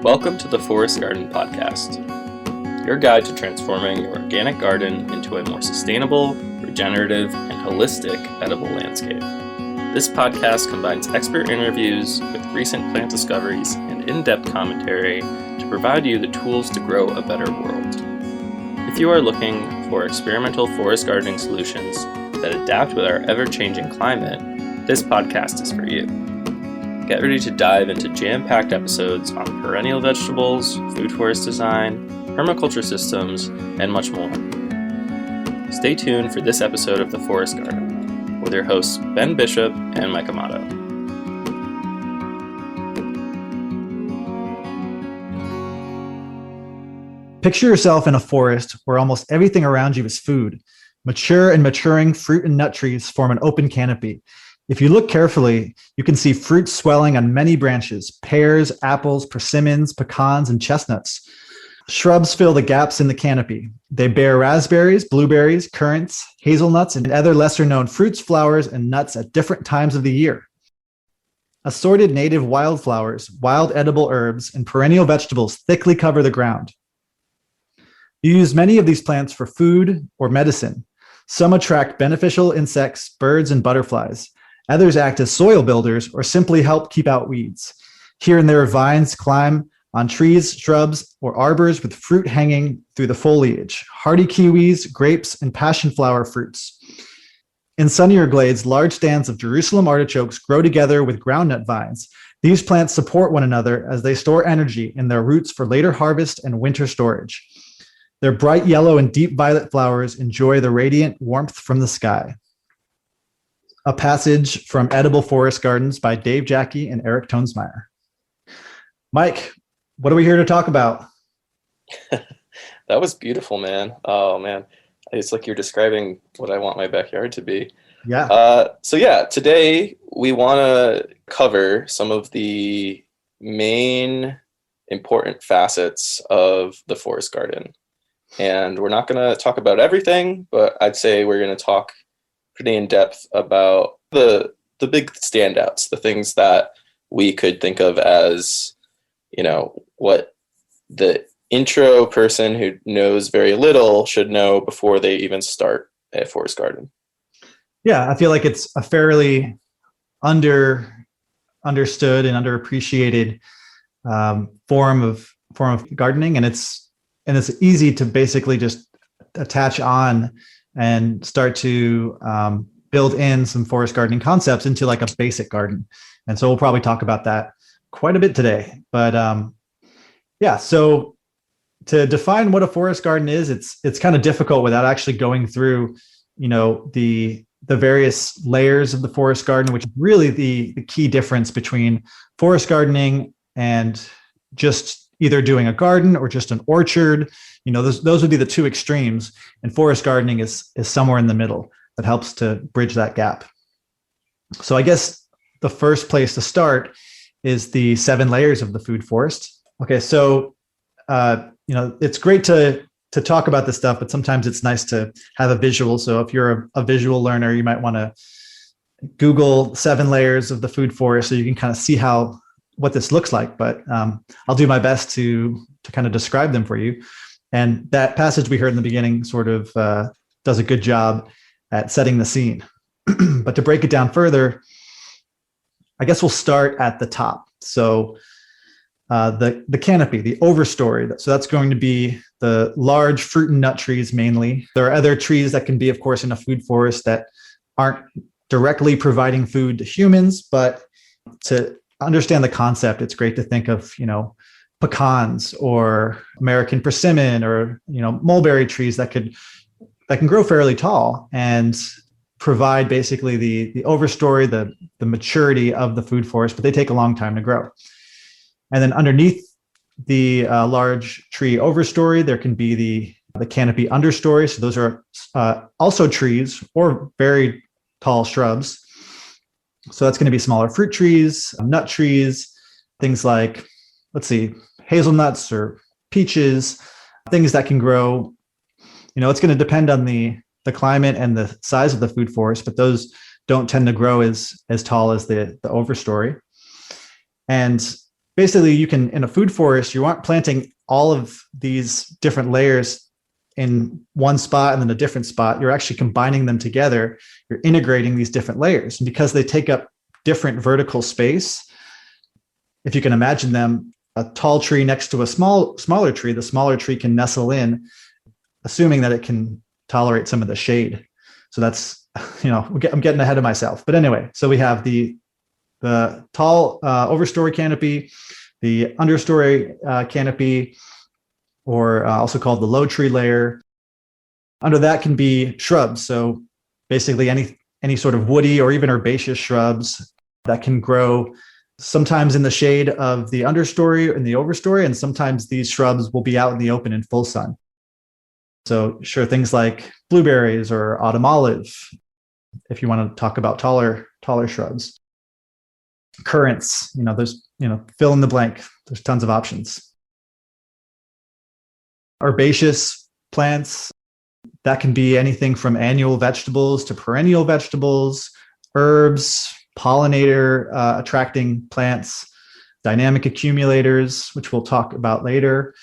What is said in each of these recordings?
Welcome to the Forest Garden Podcast, your guide to transforming your organic garden into a more sustainable, regenerative, and holistic edible landscape. This podcast combines expert interviews with recent plant discoveries and in-depth commentary to provide you the tools to grow a better world. If you are looking for experimental forest gardening solutions that adapt with our ever-changing climate, this podcast is for you. Get ready to dive into jam-packed episodes on perennial vegetables, food forest design, permaculture systems, and much more. Stay tuned for this episode of The Forest Garden with your hosts Ben Bishop and Mike Amato. Picture yourself in a forest where almost everything around you is food. Mature and maturing fruit and nut trees form an open canopy. If you look carefully, you can see fruit swelling on many branches: pears, apples, persimmons, pecans, and chestnuts. Shrubs fill the gaps in the canopy. They bear raspberries, blueberries, currants, hazelnuts, and other lesser-known fruits, flowers, and nuts at different times of the year. Assorted native wildflowers, wild edible herbs, and perennial vegetables thickly cover the ground. You use many of these plants for food or medicine. Some attract beneficial insects, birds, and butterflies. Others act as soil builders or simply help keep out weeds. Here and there, vines climb on trees, shrubs, or arbors with fruit hanging through the foliage: hardy kiwis, grapes, and passion flower fruits. In sunnier glades, large stands of Jerusalem artichokes grow together with groundnut vines. These plants support one another as they store energy in their roots for later harvest and winter storage. Their bright yellow and deep violet flowers enjoy the radiant warmth from the sky. A passage from Edible Forest Gardens by Dave Jacke and Eric Tonesmeyer. Mike, what are we here to talk about? That was beautiful, man. Oh, man. It's like you're describing what I want my backyard to be. Yeah. Today we want to cover some of the main important facets of the forest garden. And we're not going to talk about everything, but I'd say we're going to talk pretty in depth about the big standouts, the things that we could think of as, what the intro person who knows very little should know before they even start a forest garden. Yeah, I feel like it's a fairly understood and underappreciated form of gardening, and it's easy to basically just attach on and start to build in some forest gardening concepts into like a basic garden. And so we'll probably talk about that quite a bit today. But so to define what a forest garden is, it's kind of difficult without actually going through, the various layers of the forest garden, which is really the key difference between forest gardening and just either doing a garden or just an orchard. Those would be the two extremes, and forest gardening is somewhere in the middle that helps to bridge that gap. So I guess the first place to start is the 7 layers of the food forest. Okay, so it's great to talk about this stuff, but sometimes it's nice to have a visual. So if you're a visual learner, you might want to Google 7 layers of the food forest so you can kind of see what this looks like. But I'll do my best to kind of describe them for you. And that passage we heard in the beginning sort of does a good job at setting the scene. But to break it down further, I guess we'll start at the top. So the canopy, the overstory. So that's going to be the large fruit and nut trees mainly. There are other trees that can be, of course, in a food forest that aren't directly providing food to humans, but to understand the concept, it's great to think of, pecans or American persimmon or, mulberry trees that can grow fairly tall and provide basically the overstory, the maturity of the food forest, but they take a long time to grow. And then underneath the large tree overstory, there can be the canopy understory. So those are also trees or very tall shrubs. So that's going to be smaller fruit trees, nut trees, things like, hazelnuts or peaches, things that can grow. It's going to depend on the climate and the size of the food forest, but those don't tend to grow as tall as the overstory. And basically you can, in a food forest, you aren't planting all of these different layers in one spot and then a different spot. You're actually combining them together. You're integrating these different layers. And because they take up different vertical space, if you can imagine them, a tall tree next to a smaller tree, the smaller tree can nestle in, assuming that it can tolerate some of the shade. So that's, I'm getting ahead of myself. But anyway, so we have the tall overstory canopy, the understory canopy, or also called the low tree layer. Under that can be shrubs. So basically any sort of woody or even herbaceous shrubs that can grow sometimes in the shade of the understory and the overstory, and sometimes these shrubs will be out in the open in full sun. So sure, things like blueberries or autumn olive, if you want to talk about taller shrubs. Currants, there's, fill in the blank. There's tons of options. Herbaceous plants, that can be anything from annual vegetables to perennial vegetables, herbs, pollinator attracting plants, dynamic accumulators, which we'll talk about later.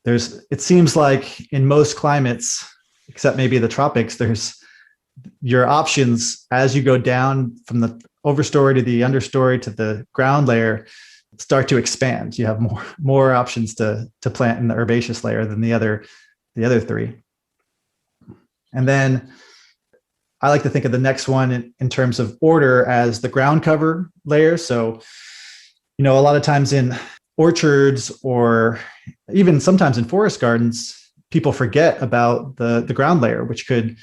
It seems like in most climates, except maybe the tropics, there's your options as you go down from the overstory to the understory to the ground layer start to expand. You have more options to plant in the herbaceous layer than the other three. And then I like to think of the next one in terms of order as the ground cover layer. So, a lot of times in orchards or even sometimes in forest gardens, people forget about the ground layer, which could,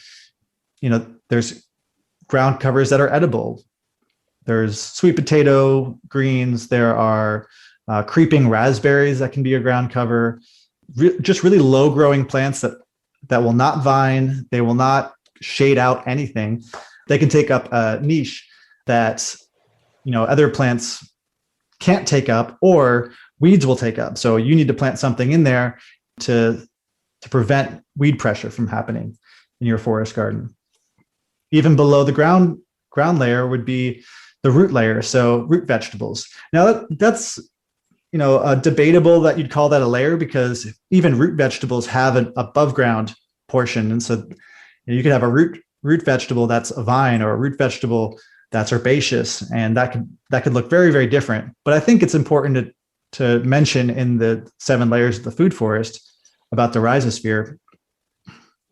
there's ground covers that are edible. There's sweet potato greens. There are creeping raspberries that can be a ground cover. Just really low growing plants that will not vine. They will not shade out anything. They can take up a niche that other plants can't take up, or weeds will take up. So you need to plant something in there to prevent weed pressure from happening in your forest garden. Even below the ground layer would be the root layer, so root vegetables. Now that's debatable that you'd call that a layer, because even root vegetables have an above ground portion, and so you could have a root vegetable that's a vine, or a root vegetable that's herbaceous, and that could look very, very different. But I think it's important to mention in the 7 layers of the food forest about the rhizosphere,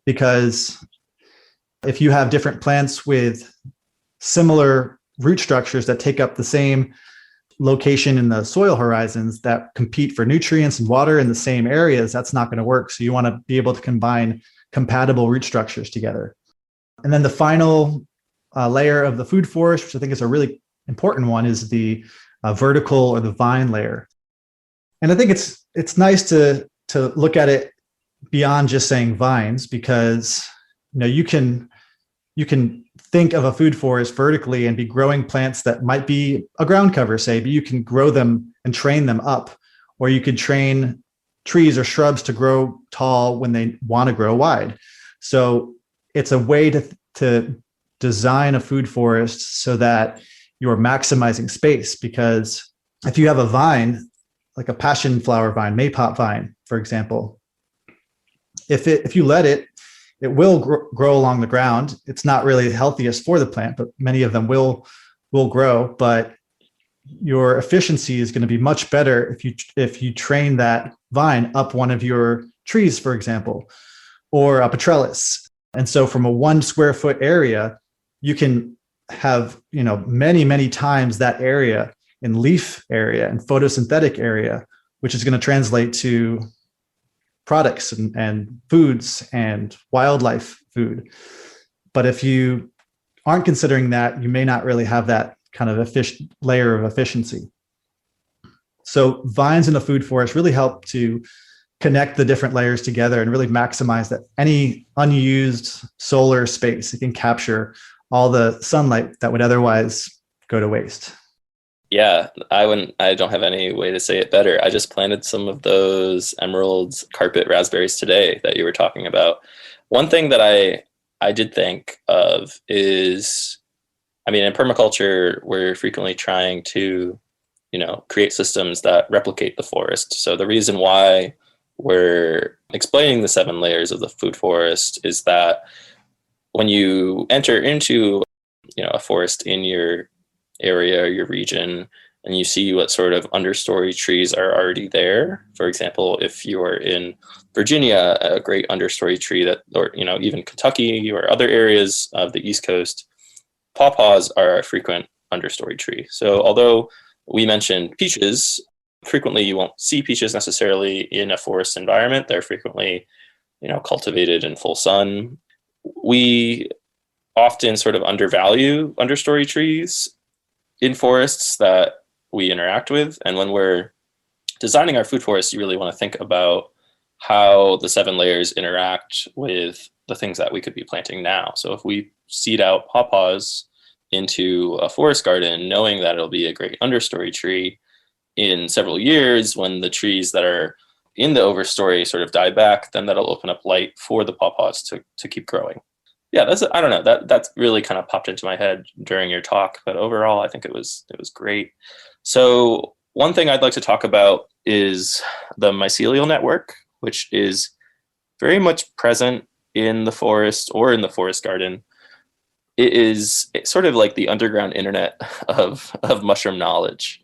because if you have different plants with similar root structures that take up the same location in the soil horizons that compete for nutrients and water in the same areas, that's not going to work. So you want to be able to combine compatible root structures together. And then the final layer of the food forest, which I think is a really important one, is the vertical or the vine layer. And I think it's nice to look at it beyond just saying vines, because you can think of a food forest vertically and be growing plants that might be a ground cover, say, but you can grow them and train them up, or you could train trees or shrubs to grow tall when they want to grow wide. So it's a way to design a food forest so that you're maximizing space, because if you have a vine, like a passion flower vine, maypop vine, for example, if you let it will grow along the ground. It's not really the healthiest for the plant, but many of them will grow. But your efficiency is going to be much better if you train that vine up one of your trees, for example, or up a trellis. And so from a 1 square foot area, you can have many, many times that area in leaf area and photosynthetic area, which is going to translate to products and foods and wildlife food. But if you aren't considering that, you may not really have that kind of layer of efficiency. So vines in a food forest really help to connect the different layers together and really maximize that any unused solar space. It can capture all the sunlight that would otherwise go to waste. Yeah, I don't have any way to say it better. I just planted some of those emerald carpet raspberries today that you were talking about. One thing that I did think of is, in permaculture, we're frequently trying to create systems that replicate the forest. So the reason why we're explaining the 7 layers of the food forest is that when you enter into a forest in your area or your region, and you see what sort of understory trees are already there. For example, if you are in Virginia, a great understory tree or even Kentucky or other areas of the East Coast, pawpaws are a frequent understory tree. So although we mentioned peaches, frequently you won't see peaches necessarily in a forest environment. They're frequently, cultivated in full sun. We often sort of undervalue understory trees in forests that we interact with. And when we're designing our food forest, you really want to think about how the 7 layers interact with the things that we could be planting now. So if we seed out pawpaws into a forest garden, knowing that it'll be a great understory tree, in several years, when the trees that are in the overstory sort of die back, then that'll open up light for the pawpaws to keep growing. Yeah, I don't know, that's really kind of popped into my head during your talk, but overall I think it was great. So one thing I'd like to talk about is the mycelial network, which is very much present in the forest or in the forest garden. It's sort of like the underground internet of mushroom knowledge.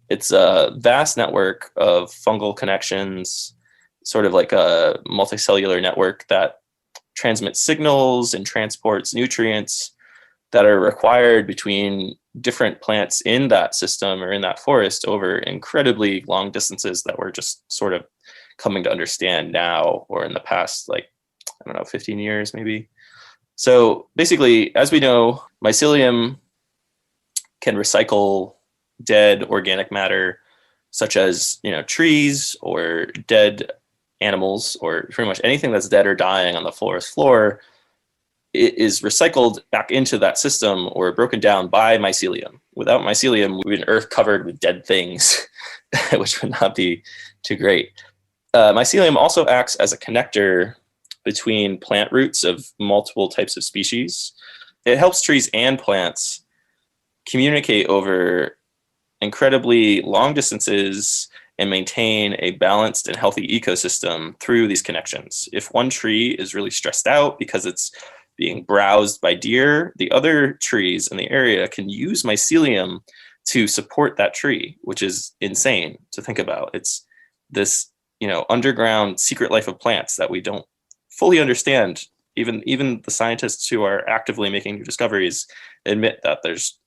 It's a vast network of fungal connections, sort of like a multicellular network that transmits signals and transports nutrients that are required between different plants in that system or in that forest over incredibly long distances that we're just sort of coming to understand now, or in the past, 15 years maybe. So basically, as we know, mycelium can recycle dead organic matter, such as trees or dead animals, or pretty much anything that's dead or dying on the forest floor. It is recycled back into that system or broken down by mycelium. Without mycelium, we'd be an earth covered with dead things, which would not be too great. Mycelium also acts as a connector between plant roots of multiple types of species. It helps trees and plants communicate over incredibly long distances and maintain a balanced and healthy ecosystem through these connections. If one tree is really stressed out because it's being browsed by deer, the other trees in the area can use mycelium to support that tree, which is insane to think about. It's this, underground secret life of plants that we don't fully understand. Even the scientists who are actively making new discoveries admit that there's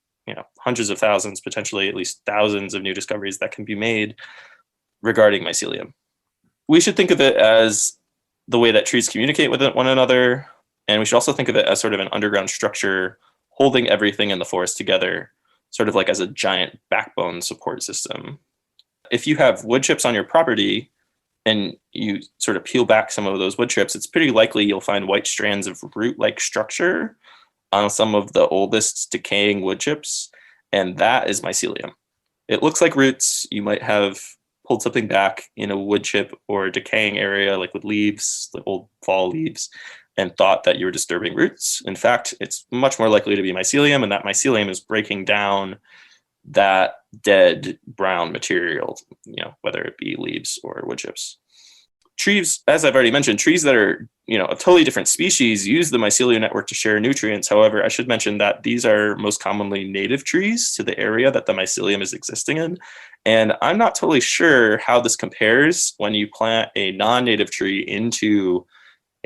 hundreds of thousands, potentially at least thousands of new discoveries that can be made regarding mycelium. We should think of it as the way that trees communicate with one another, and we should also think of it as sort of an underground structure holding everything in the forest together, sort of like as a giant backbone support system. If you have wood chips on your property and you sort of peel back some of those wood chips, it's pretty likely you'll find white strands of root-like structure on some of the oldest decaying wood chips, and that is mycelium. It looks like roots. You might have pulled something back in a wood chip or a decaying area, like with leaves, the old fall leaves, and thought that you were disturbing roots. In fact, it's much more likely to be mycelium, and that mycelium is breaking down that dead brown material, whether it be leaves or wood chips. Trees, as I've already mentioned, trees that are, a totally different species use the mycelial network to share nutrients. However, I should mention that these are most commonly native trees to the area that the mycelium is existing in. And I'm not totally sure how this compares when you plant a non-native tree into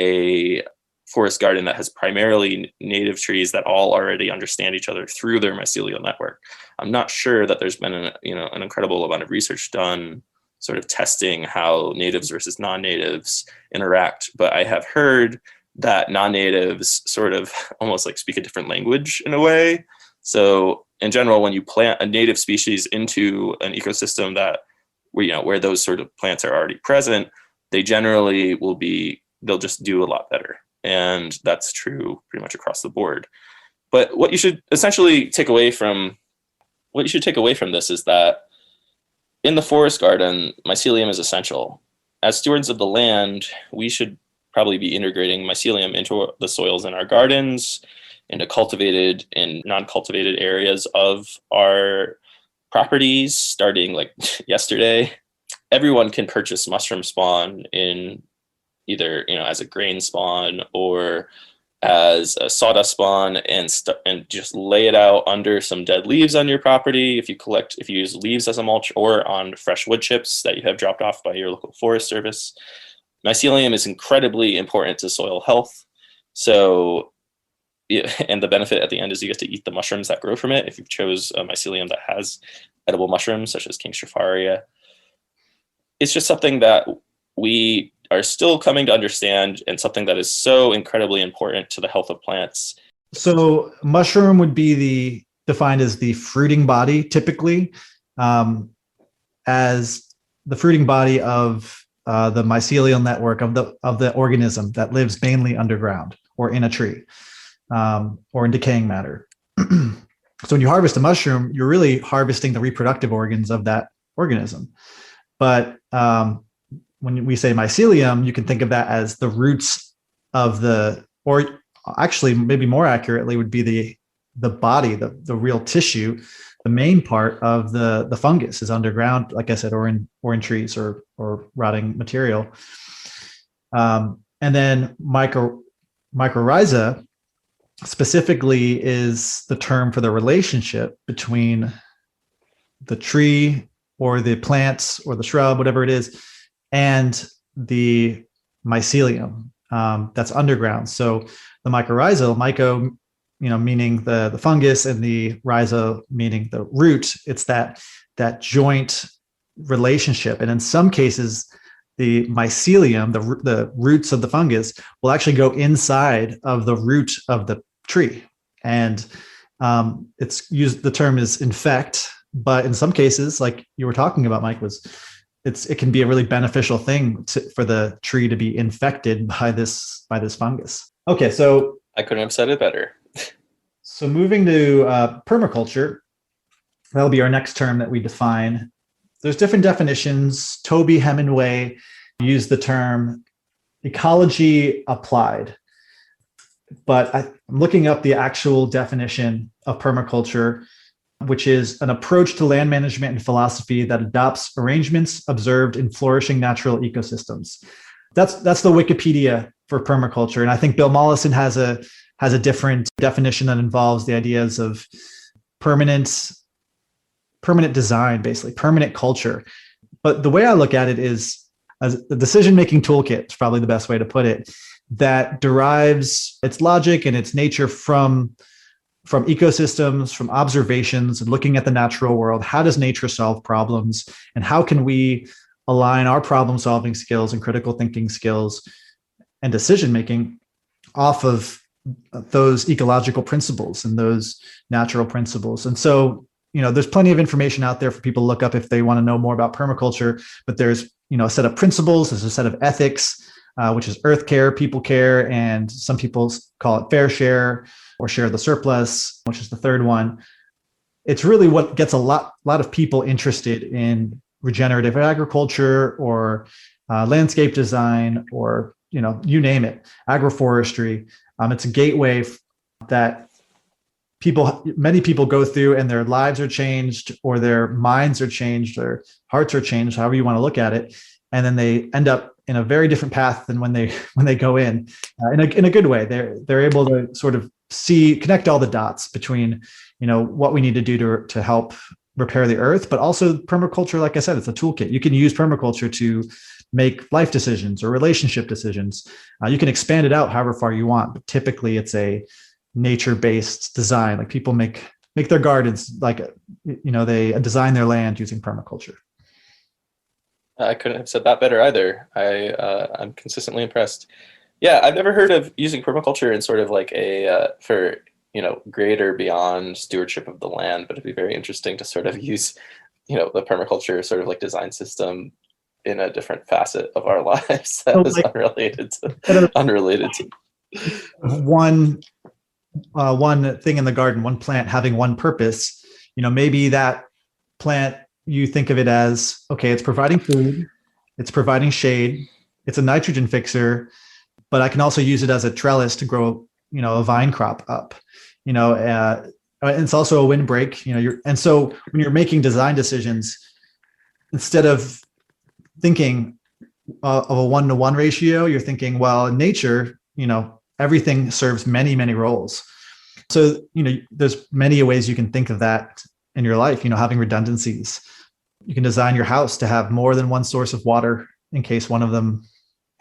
a forest garden that has primarily native trees that all already understand each other through their mycelial network. I'm not sure that there's been an incredible amount of research done sort of testing how natives versus non-natives interact. But I have heard that non-natives sort of almost like speak a different language in a way. So in general, when you plant a native species into an ecosystem that where those sort of plants are already present, they generally they'll just do a lot better. And that's true pretty much across the board. But what you should essentially take away from this is that in the forest garden, mycelium is essential. As stewards of the land, we should probably be integrating mycelium into the soils in our gardens, into cultivated and non-cultivated areas of our properties starting like yesterday. Everyone can purchase mushroom spawn in either, as a grain spawn or as a sawdust spawn, and just lay it out under some dead leaves on your property. If you use leaves as a mulch, or on fresh wood chips that you have dropped off by your local forest service. Mycelium is incredibly important to soil health. So, yeah, and the benefit at the end is you get to eat the mushrooms that grow from it if you chose a mycelium that has edible mushrooms, such as King Stropharia. It's just something that we are still coming to understand, and something that is so incredibly important to the health of plants. So mushroom would be defined as the fruiting body, typically, as the fruiting body of the mycelial network of the organism that lives mainly underground or in a tree, or in decaying matter. So when you harvest a mushroom, you're really harvesting the reproductive organs of that organism. But when we say mycelium, you can think of that as the roots of or actually maybe more accurately would be the body, the real tissue. The main part of the fungus is underground, like I said, or in trees or rotting material. And then mycorrhiza specifically is the term for the relationship between the tree or the plants or the shrub, whatever it is, and the mycelium that's underground. So the mycorrhizal, myco, meaning the fungus, and the rhiza meaning the root. It's that joint relationship. And in some cases, the mycelium, the roots of the fungus, will actually go inside of the root of the tree. And the term is infect, but in some cases, like you were talking about, Mike, it can be a really beneficial thing for the tree to be infected by this fungus. Okay, so I couldn't have said it better. So moving to permaculture, that'll be our next term that we define. There's different definitions. Toby Hemingway used the term ecology applied, but I'm looking up the actual definition of permaculture, which is an approach to land management and philosophy that adopts arrangements observed in flourishing natural ecosystems. That's the Wikipedia for permaculture. And I think Bill Mollison has a different definition that involves the ideas of permanent design, basically permanent culture. But the way I look at it is as a decision-making toolkit is probably the best way to put it, that derives its logic and its nature from ecosystems, from observations, and looking at the natural world. How does nature solve problems? And how can we align our problem-solving skills and critical thinking skills and decision-making off of those ecological principles and those natural principles? And so, there's plenty of information out there for people to look up if they want to know more about permaculture, but there's, a set of principles, there's a set of ethics, which is earth care, people care, and some people call it fair share or share the surplus, which is the third one. It's really what gets a lot of people interested in regenerative agriculture or landscape design, or, you name it, agroforestry. It's a gateway that many people go through, and their lives are changed, or their minds are changed, their hearts are changed, however you want to look at it. And then they end up in a very different path than when they go in a good way. They're able to sort of connect all the dots between, what we need to do to help repair the earth, but also permaculture. Like I said, it's a toolkit. You can use permaculture to make life decisions or relationship decisions. You can expand it out however far you want, but typically it's a nature-based design. Like people make their gardens, like, they design their land using permaculture. I couldn't have said that better either. I'm consistently impressed. Yeah, I've never heard of using permaculture in sort of like for greater beyond stewardship of the land, but it'd be very interesting to sort of use the permaculture sort of like design system in a different facet of our lives that is unrelated to one thing in the garden, one plant having one purpose. Maybe that plant, you think of it as, okay, it's providing food, it's providing shade, it's a nitrogen fixer, but I can also use it as a trellis to grow, a vine crop up. And it's also a windbreak, and so when you're making design decisions, instead of thinking of a 1-to-1 ratio, you're thinking, well, in nature, everything serves many, many roles. So, there's many ways you can think of that in your life, having redundancies. You can design your house to have more than one source of water in case one of them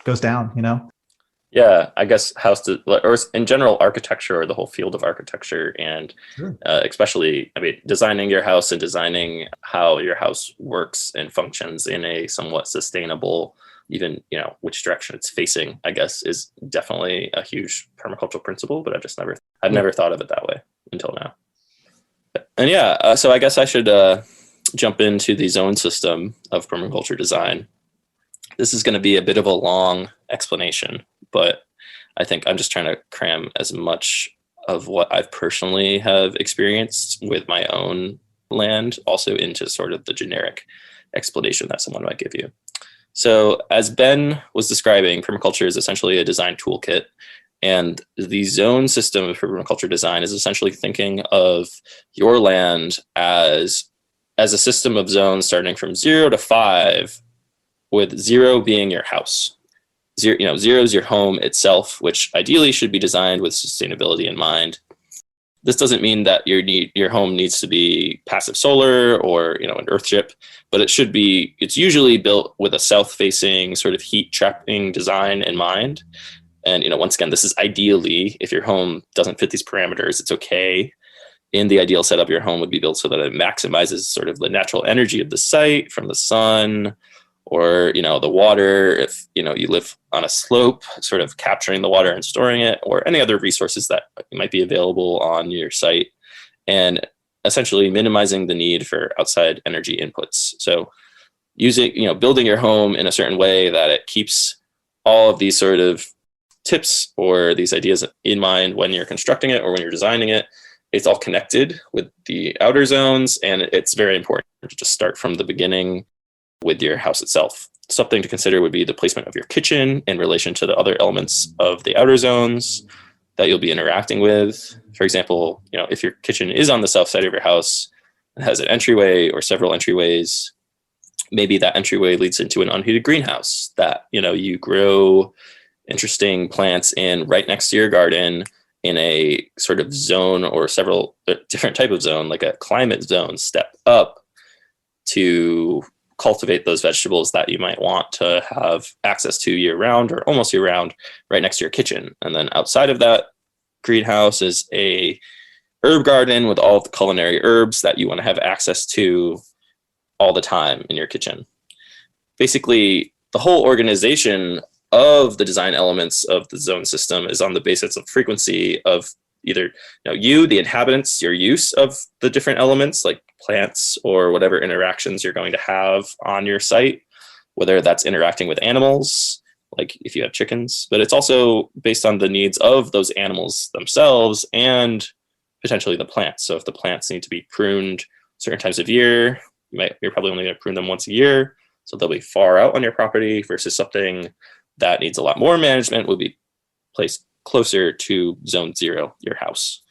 goes down, Yeah, I guess or in general, architecture, or the whole field of architecture, and Sure. especially, designing your house and designing how your house works and functions in a somewhat sustainable, even, which direction it's facing, I guess, is definitely a huge permacultural principle, but I've never thought of it that way until now. And yeah, so I guess I should jump into the zone system of permaculture design. This is going to be a bit of a long explanation, but I think I'm just trying to cram as much of what I've personally have experienced with my own land also into sort of the generic explanation that someone might give you. So as Ben was describing, permaculture is essentially a design toolkit. And the zone system of permaculture design is essentially thinking of your land as a system of zones starting from 0 to 5, with 0 being your house. 0 is your home itself, which ideally should be designed with sustainability in mind. This doesn't mean that your home needs to be passive solar or an earthship, but it's usually built with a south-facing sort of heat trapping design in mind. And once again, this is ideally, if your home doesn't fit these parameters, it's okay. In the ideal setup, your home would be built so that it maximizes sort of the natural energy of the site from the sun, or the water, if you live on a slope, sort of capturing the water and storing it, or any other resources that might be available on your site, and essentially minimizing the need for outside energy inputs. So building your home in a certain way that it keeps all of these sort of tips or these ideas in mind when you're constructing it or when you're designing it. It's all connected with the outer zones, and it's very important to just start from the beginning with your house itself. Something to consider would be the placement of your kitchen in relation to the other elements of the outer zones that you'll be interacting with. For example, if your kitchen is on the south side of your house and has an entryway or several entryways, maybe that entryway leads into an unheated greenhouse that you grow interesting plants in right next to your garden in a sort of zone or several different type of zone, like a climate zone step up, to cultivate those vegetables that you might want to have access to year round or almost year round right next to your kitchen. And then outside of that greenhouse is a herb garden with all of the culinary herbs that you want to have access to all the time in your kitchen. Basically, the whole organization of the design elements of the zone system is on the basis of frequency of either the inhabitants, your use of the different elements like plants or whatever interactions you're going to have on your site, whether that's interacting with animals, like if you have chickens, but it's also based on the needs of those animals themselves and potentially the plants. So if the plants need to be pruned certain times of year, you're probably only going to prune them once a year, so they'll be far out on your property, versus something that needs a lot more management would be placed closer to zone 0, your house.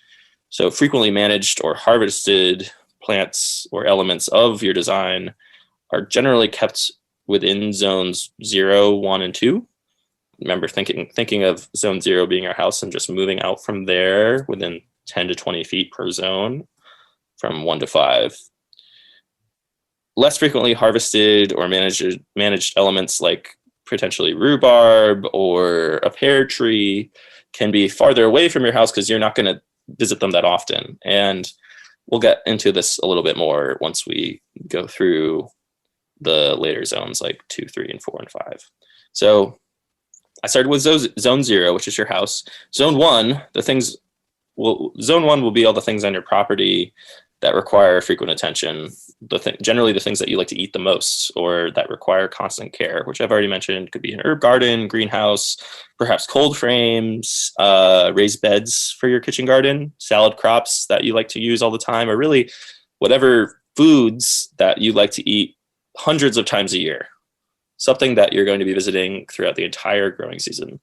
So frequently managed or harvested plants or elements of your design are generally kept within zones 0, 1, and 2. Remember thinking of zone 0 being your house and just moving out from there within 10 to 20 feet per zone from 1 to 5. Less frequently harvested or managed elements like potentially rhubarb or a pear tree can be farther away from your house because you're not going to visit them that often. And we'll get into this a little bit more once we go through the later zones like 2, 3, and 4, and 5. So I started with zone 0, which is your house. Zone 1, zone 1 will be all the things on your property that require frequent attention. Generally the things that you like to eat the most or that require constant care, which I've already mentioned, could be an herb garden, greenhouse, perhaps cold frames, raised beds for your kitchen garden, salad crops that you like to use all the time, or really whatever foods that you like to eat hundreds of times a year, something that you're going to be visiting throughout the entire growing season.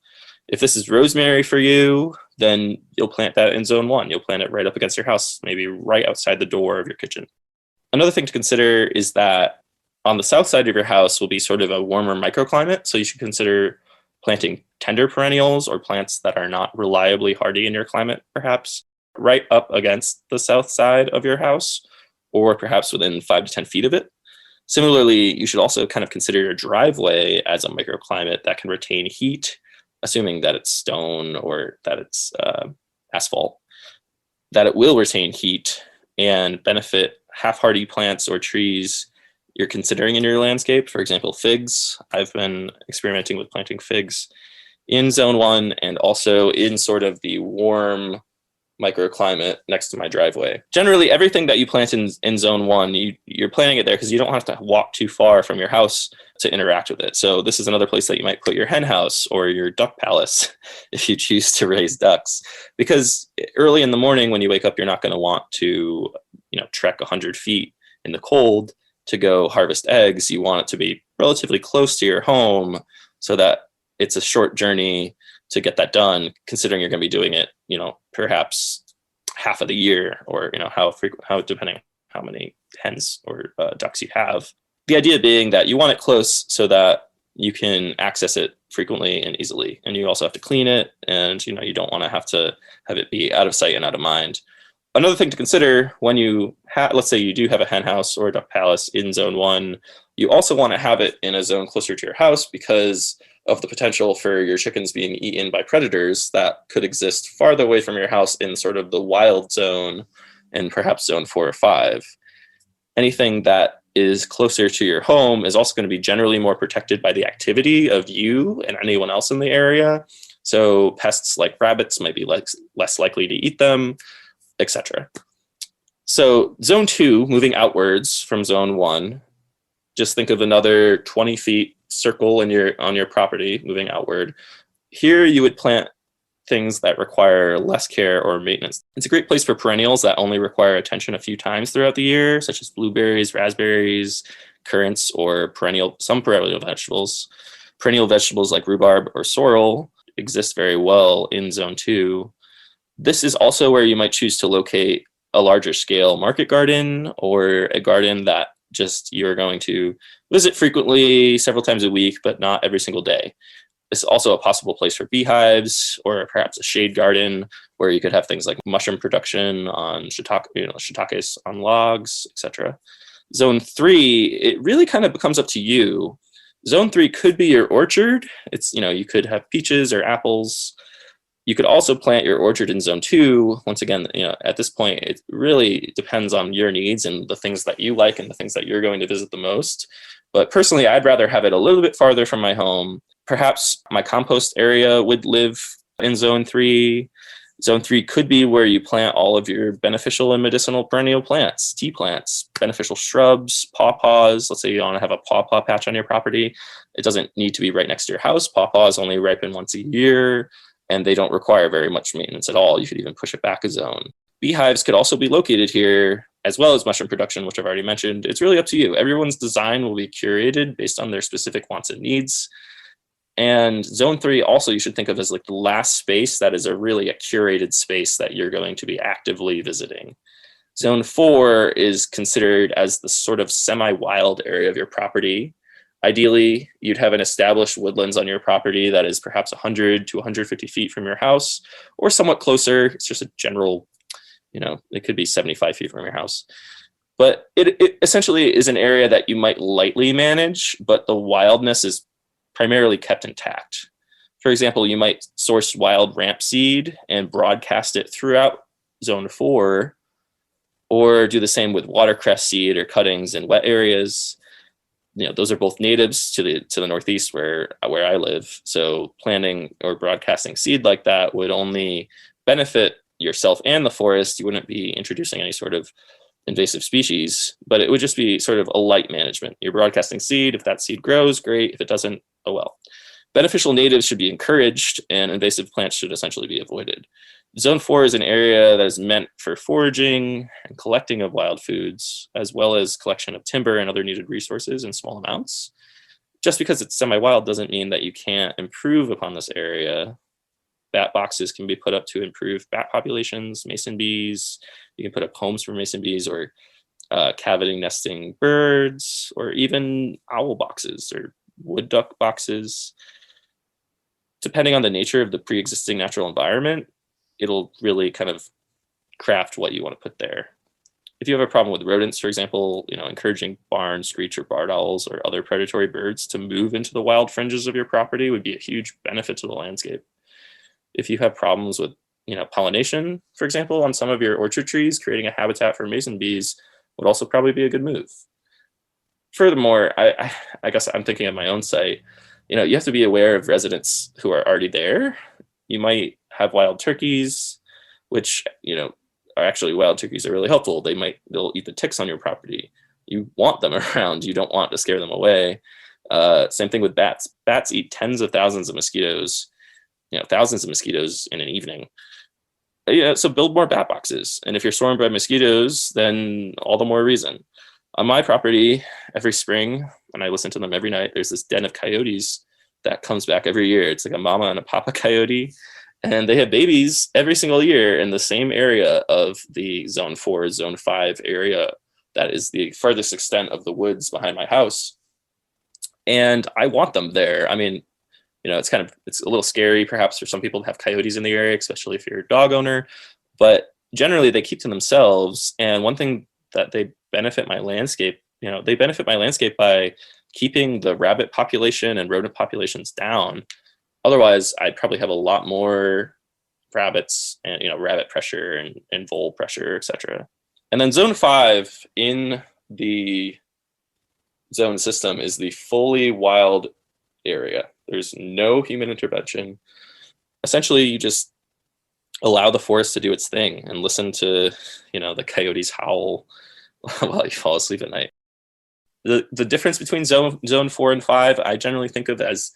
If this is rosemary for you, then you'll plant that in zone 1. You'll plant it right up against your house, maybe right outside the door of your kitchen. Another thing to consider is that on the south side of your house will be sort of a warmer microclimate, so you should consider planting tender perennials or plants that are not reliably hardy in your climate, perhaps right up against the south side of your house, or perhaps within 5 to 10 feet of it. Similarly, you should also kind of consider your driveway as a microclimate that can retain heat, assuming that it's stone or that it's asphalt, that it will retain heat and benefit half-hardy plants or trees you're considering in your landscape. For example, figs. I've been experimenting with planting figs in zone 1 and also in sort of the warm microclimate next to my driveway. Generally, everything that you plant in zone 1, you're planting it there because you don't have to walk too far from your house to interact with it. So this is another place that you might put your hen house or your duck palace if you choose to raise ducks. Because early in the morning when you wake up, you're not going to want to, trek 100 feet in the cold to go harvest eggs. You want it to be relatively close to your home so that it's a short journey to get that done, considering you're going to be doing it, perhaps half of the year, or, how depending how many hens or ducks you have. The idea being that you want it close so that you can access it frequently and easily. And you also have to clean it, and, you don't want to have it be out of sight and out of mind. Another thing to consider when you let's say you do have a hen house or a duck palace in zone 1, you also want to have it in a zone closer to your house because of the potential for your chickens being eaten by predators that could exist farther away from your house in sort of the wild zone and perhaps zone 4 or 5. Anything that is closer to your home is also going to be generally more protected by the activity of you and anyone else in the area. So pests like rabbits might be less likely to eat them, etc. So zone 2, moving outwards from zone 1, just think of another 20 feet circle on your property moving outward. Here you would plant things that require less care or maintenance. It's a great place for perennials that only require attention a few times throughout the year, such as blueberries, raspberries, currants, or some perennial vegetables. Perennial vegetables like rhubarb or sorrel exist very well in zone 2. This is also where you might choose to locate a larger scale market garden or a garden that just you're going to visit frequently, several times a week, but not every single day. This is also a possible place for beehives or perhaps a shade garden where you could have things like mushroom production on shiitakes on logs, etc. Zone 3, it really kind of becomes up to you. Zone 3 could be your orchard. You could have peaches or apples. You could also plant your orchard in zone 2. Once again, at this point, it really depends on your needs and the things that you like and the things that you're going to visit the most. But personally, I'd rather have it a little bit farther from my home. Perhaps my compost area would live in zone 3. Zone 3 could be where you plant all of your beneficial and medicinal perennial plants, tea plants, beneficial shrubs, pawpaws. Let's say you want to have a pawpaw patch on your property. It doesn't need to be right next to your house. Pawpaws only ripen once a year, and they don't require very much maintenance at all. You could even push it back a zone. Beehives could also be located here, as well as mushroom production, which I've already mentioned. It's really up to you. Everyone's design will be curated based on their specific wants and needs. And zone 3 also you should think of as like the last space that is a curated space that you're going to be actively visiting. Zone 4 is considered as the sort of semi-wild area of your property. Ideally, you'd have an established woodlands on your property that is perhaps 100 to 150 feet from your house, or somewhat closer. It's just a general, it could be 75 feet from your house. But it essentially is an area that you might lightly manage, but the wildness is primarily kept intact. For example, you might source wild ramp seed and broadcast it throughout zone 4, or do the same with watercress seed or cuttings in wet areas. Those are both natives to the northeast where I live. So planting or broadcasting seed like that would only benefit yourself and the forest. You wouldn't be introducing any sort of invasive species, but it would just be sort of a light management. You're broadcasting seed. If that seed grows, great. If it doesn't, oh well. Beneficial natives should be encouraged, and invasive plants should essentially be avoided. Zone 4 is an area that is meant for foraging and collecting of wild foods, as well as collection of timber and other needed resources in small amounts. Just because it's semi-wild doesn't mean that you can't improve upon this area. bat boxes can be put up to improve bat populations, mason bees. You can put up homes for mason bees, or cavity nesting birds, or even owl boxes or wood duck boxes. Depending on the nature of the pre-existing natural environment, it'll really kind of craft what you want to put there. If you have a problem with rodents, for example, encouraging barn screech or barred owls or other predatory birds to move into the wild fringes of your property would be a huge benefit to the landscape. If you have problems with, pollination, for example, on some of your orchard trees, creating a habitat for mason bees would also probably be a good move. Furthermore, I guess I'm thinking of my own site. You have to be aware of residents who are already there. You might have wild turkeys, which, wild turkeys are really helpful. They'll eat the ticks on your property. You want them around. You don't want to scare them away. Same thing with bats. Bats eat tens of thousands of mosquitoes, thousands of mosquitoes in an evening. So build more bat boxes. And if you're swarmed by mosquitoes, then all the more reason. On my property, every spring, and I listen to them every night, there's this den of coyotes that comes back every year. It's like a mama and a papa coyote. And they have babies every single year in the same area of the zone 4, zone 5 area. That is the furthest extent of the woods behind my house. And I want them there. I mean, it's a little scary perhaps for some people to have coyotes in the area, especially if you're a dog owner, but generally they keep to themselves. And one thing that they benefit my landscape, they benefit my landscape by keeping the rabbit population and rodent populations down. Otherwise, I'd probably have a lot more rabbits and, rabbit pressure and vole pressure, etc. And then zone 5 in the zone system is the fully wild area. There's no human intervention. Essentially, you just allow the forest to do its thing and listen to, the coyotes howl while you fall asleep at night. The difference between zone 4 and 5, I generally think of as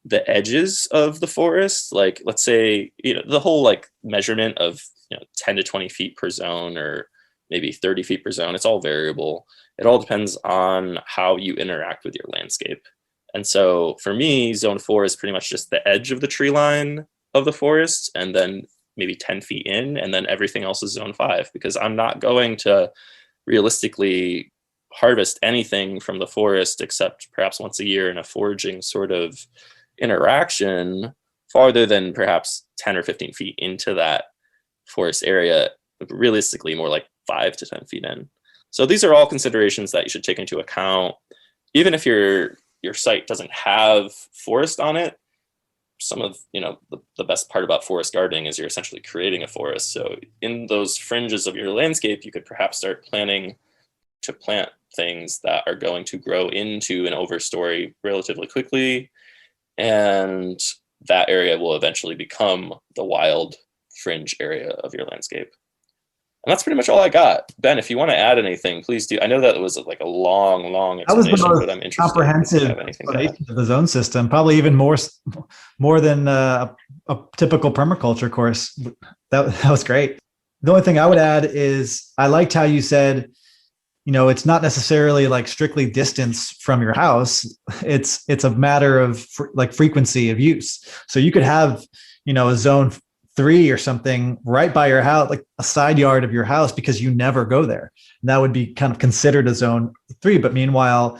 the edges of the forest. Like, let's say, the whole measurement of 10 to 20 feet per zone, or maybe 30 feet per zone. It's all variable. It all depends on how you interact with your landscape. And so for me, zone 4 is pretty much just the edge of the tree line of the forest, and then maybe 10 feet in, and then everything else is zone 5, because I'm not going to realistically harvest anything from the forest except perhaps once a year in a foraging sort of interaction, farther than perhaps 10 or 15 feet into that forest area, realistically more like 5 to 10 feet in. So these are all considerations that you should take into account. Even if your site doesn't have forest on it, some of the best part about forest gardening is you're essentially creating a forest. So in those fringes of your landscape, you could perhaps start planning to plant things that are going to grow into an overstory relatively quickly, and that area will eventually become the wild fringe area of your landscape. And that's pretty much all I got. Ben, if you want to add anything, please do. I know that it was like a long explanation, but I'm interested comprehensive if you have anything to add. of the zone system, probably even more than a typical permaculture course. That was great. The only thing I would add is I liked how you said, it's not necessarily like strictly distance from your house. It's a matter of frequency of use. So you could have, a zone 3 or something right by your house, like a side yard of your house, because you never go there. And that would be kind of considered a zone 3. But meanwhile,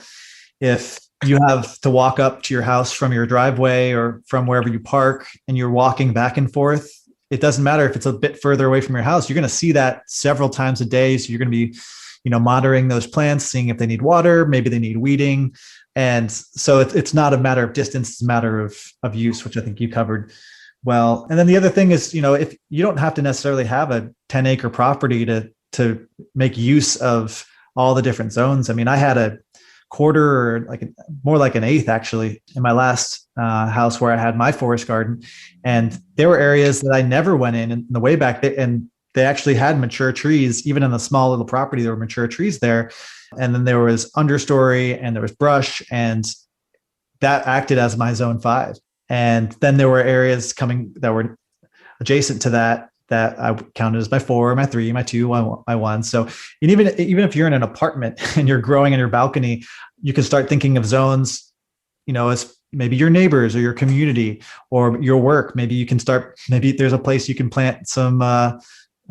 if you have to walk up to your house from your driveway or from wherever you park, and you're walking back and forth, it doesn't matter if it's a bit further away from your house. You're going to see that several times a day. So you're going to be monitoring those plants, seeing if they need water, maybe they need weeding. And so it's not a matter of distance, it's a matter of use, which I think you covered well. And then the other thing is, if you don't have to necessarily have a 10-acre property to make use of all the different zones. I mean, I had a quarter, or more like an eighth actually, in my last house where I had my forest garden. And there were areas that I never went in the way back, and they actually had mature trees. Even in the small little property, there were mature trees there. And then there was understory and there was brush, and that acted as my zone 5. And then there were areas that were adjacent to that I counted as my 4, my 3, my 2, my 1. So, and even if you're in an apartment and you're growing in your balcony, you can start thinking of zones, as maybe your neighbors or your community or your work. Maybe you can start, maybe there's a place you can plant some,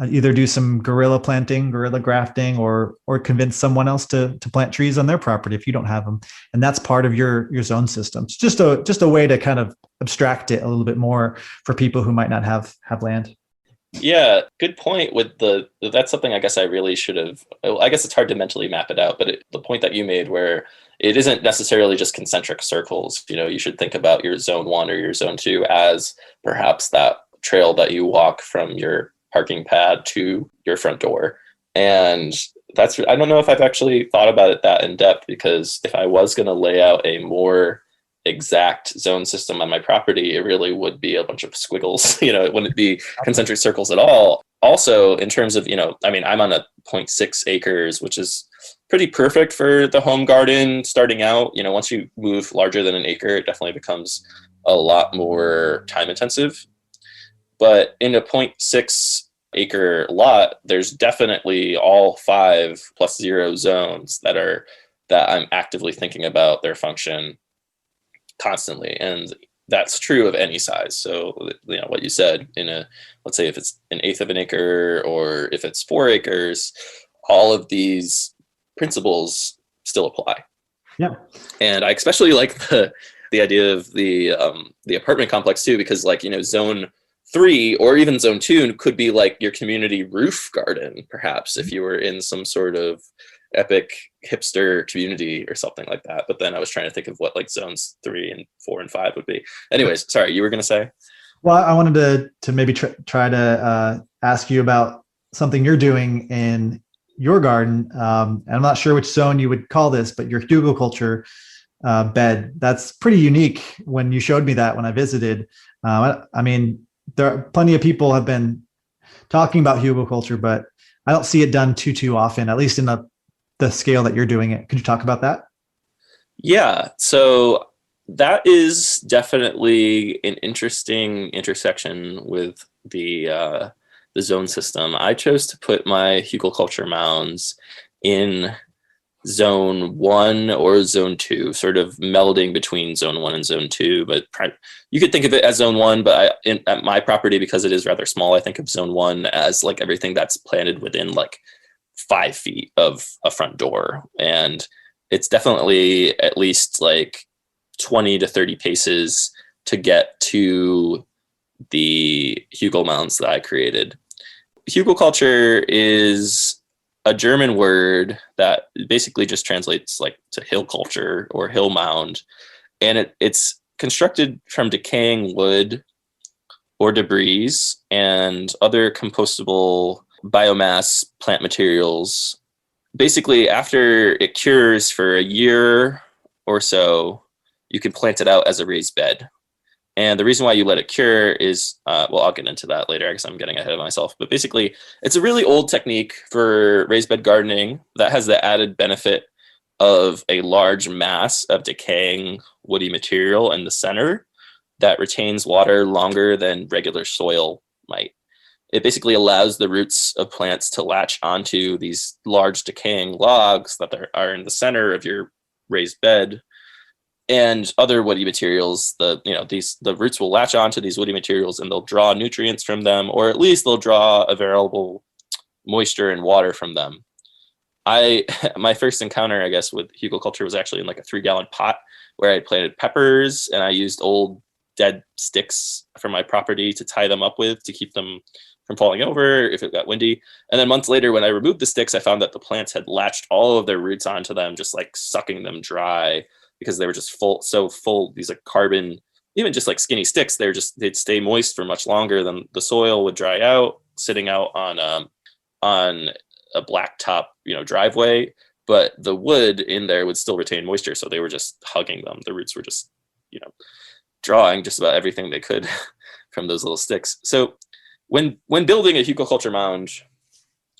either do some guerrilla planting, guerrilla grafting, or convince someone else to plant trees on their property if you don't have them. And that's part of your zone system. It's just a way to kind of abstract it a little bit more for people who might not have land. Yeah, good point. That's something I guess I really should have. I guess it's hard to mentally map it out, but the point that you made, where it isn't necessarily just concentric circles. You should think about your zone 1 or your zone 2 as perhaps that trail that you walk from your parking pad to your front door. And I don't know if I've actually thought about it that in depth, because if I was going to lay out a more exact zone system on my property, it really would be a bunch of squiggles. It wouldn't be concentric circles at all. Also, in terms of, I'm on a 0.6 acres, which is pretty perfect for the home garden starting out. Once you move larger than an acre, it definitely becomes a lot more time intensive. But in a 0.6 acre lot, there's definitely all 5+0 zones that I'm actively thinking about their function constantly. And that's true of any size. So, what you said, let's say if it's 1/8 of an acre or if it's 4 acres, all of these principles still apply. Yeah. And I especially like the idea of the apartment complex too, because zone 3 or even zone 2 could be like your community roof garden, perhaps, if you were in some sort of epic hipster community or something like that. But then I was trying to think of what zones 3 and 4 and 5 would be. Anyways, sorry, you were going to say? Well, I wanted to maybe try to ask you about something you're doing in your garden. And I'm not sure which zone you would call this, but your hugelkultur bed, that's pretty unique. When you showed me that when I visited, there are plenty of people have been talking about hugelkultur, but I don't see it done too often, at least in the scale that you're doing it. Could you talk about that? Yeah. So that is definitely an interesting intersection with the zone system. I chose to put my hugelkultur mounds in zone 1 or zone 2, sort of melding between zone 1 and zone 2. But you could think of it as zone 1, but at my property, because it is rather small, I think of zone 1 as everything that's planted within 5 feet of a front door. And it's definitely at least 20 to 30 paces to get to the hugel mounds that I created. Hugelkultur is a German word that basically just translates to hill culture or hill mound. And it's constructed from decaying wood or debris and other compostable biomass plant materials. Basically, after it cures for a year or so, you can plant it out as a raised bed. And the reason why you let it cure is, I'll get into that later. I guess I'm getting ahead of myself. But basically, it's a really old technique for raised bed gardening that has the added benefit of a large mass of decaying woody material in the center that retains water longer than regular soil might. It basically allows the roots of plants to latch onto these large decaying logs that are in the center of your raised bed, and other woody materials. The roots will latch onto these woody materials and they'll draw nutrients from them, or at least they'll draw available moisture and water from them. My first encounter, I guess, with hugelkultur was actually in a 3-gallon pot where I planted peppers, and I used old dead sticks from my property to tie them up with to keep them from falling over if it got windy. And then months later, when I removed the sticks, I found that the plants had latched all of their roots onto them, just sucking them dry, because they were just so full. These carbon, even just skinny sticks, they'd stay moist for much longer than the soil would dry out, sitting out on a blacktop, driveway. But the wood in there would still retain moisture, so they were just hugging them. The roots were just, drawing just about everything they could from those little sticks. So when building a hugelkultur mound,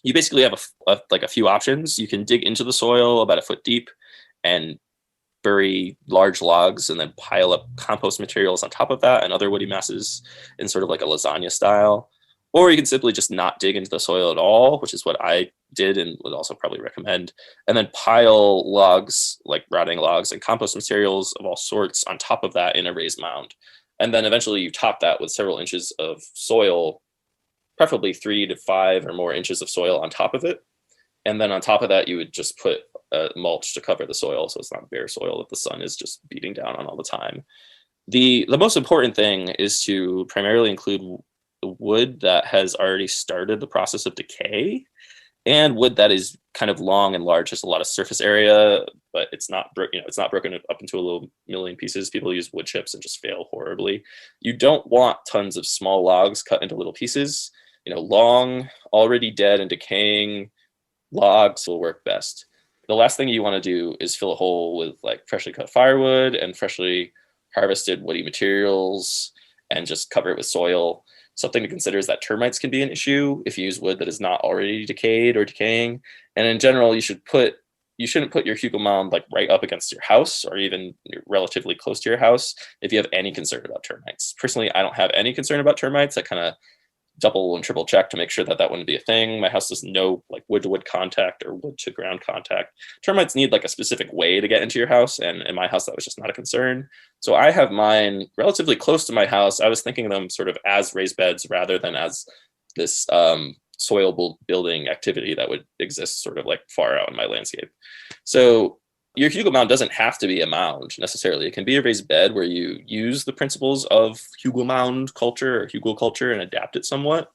you basically have a few options. You can dig into the soil about 1 foot deep and bury large logs and then pile up compost materials on top of that and other woody masses in sort of a lasagna style. Or you can simply just not dig into the soil at all, which is what I did and would also probably recommend, and then pile logs, like rotting logs and compost materials of all sorts on top of that in a raised mound. And then eventually you top that with several inches of soil, preferably 3 to 5 or more inches of soil on top of it. And then on top of that, you would just put mulch to cover the soil, so it's not bare soil that the sun is just beating down on all the time. The most important thing is to primarily include wood that has already started the process of decay, and wood that is kind of long and large, has a lot of surface area, but it's not it's not broken up into a little million pieces. People use wood chips and just fail horribly. You don't want tons of small logs cut into little pieces. Long, already dead and decaying logs will work best. The last thing you want to do is fill a hole with like freshly cut firewood and freshly harvested woody materials and just cover it with soil. Something to consider is that termites can be an issue if you use wood that is not already decayed or decaying. And in general, you shouldn't put your hugel mound like right up against your house or even relatively close to your house if you have any concern about termites. Personally, I don't have any concern about termites. I kind of double and triple check to make sure that wouldn't be a thing. My house does no like wood to wood contact or wood to ground contact. Termites need like a specific way to get into your house, and in my house that was just not a concern. So I have mine relatively close to my house. I was thinking of them sort of as raised beds rather than as this soil building activity that would exist sort of like far out in my landscape. So your hugel mound doesn't have to be a mound necessarily. It can be a raised bed where you use the principles of hugel mound culture or hugel culture and adapt it somewhat.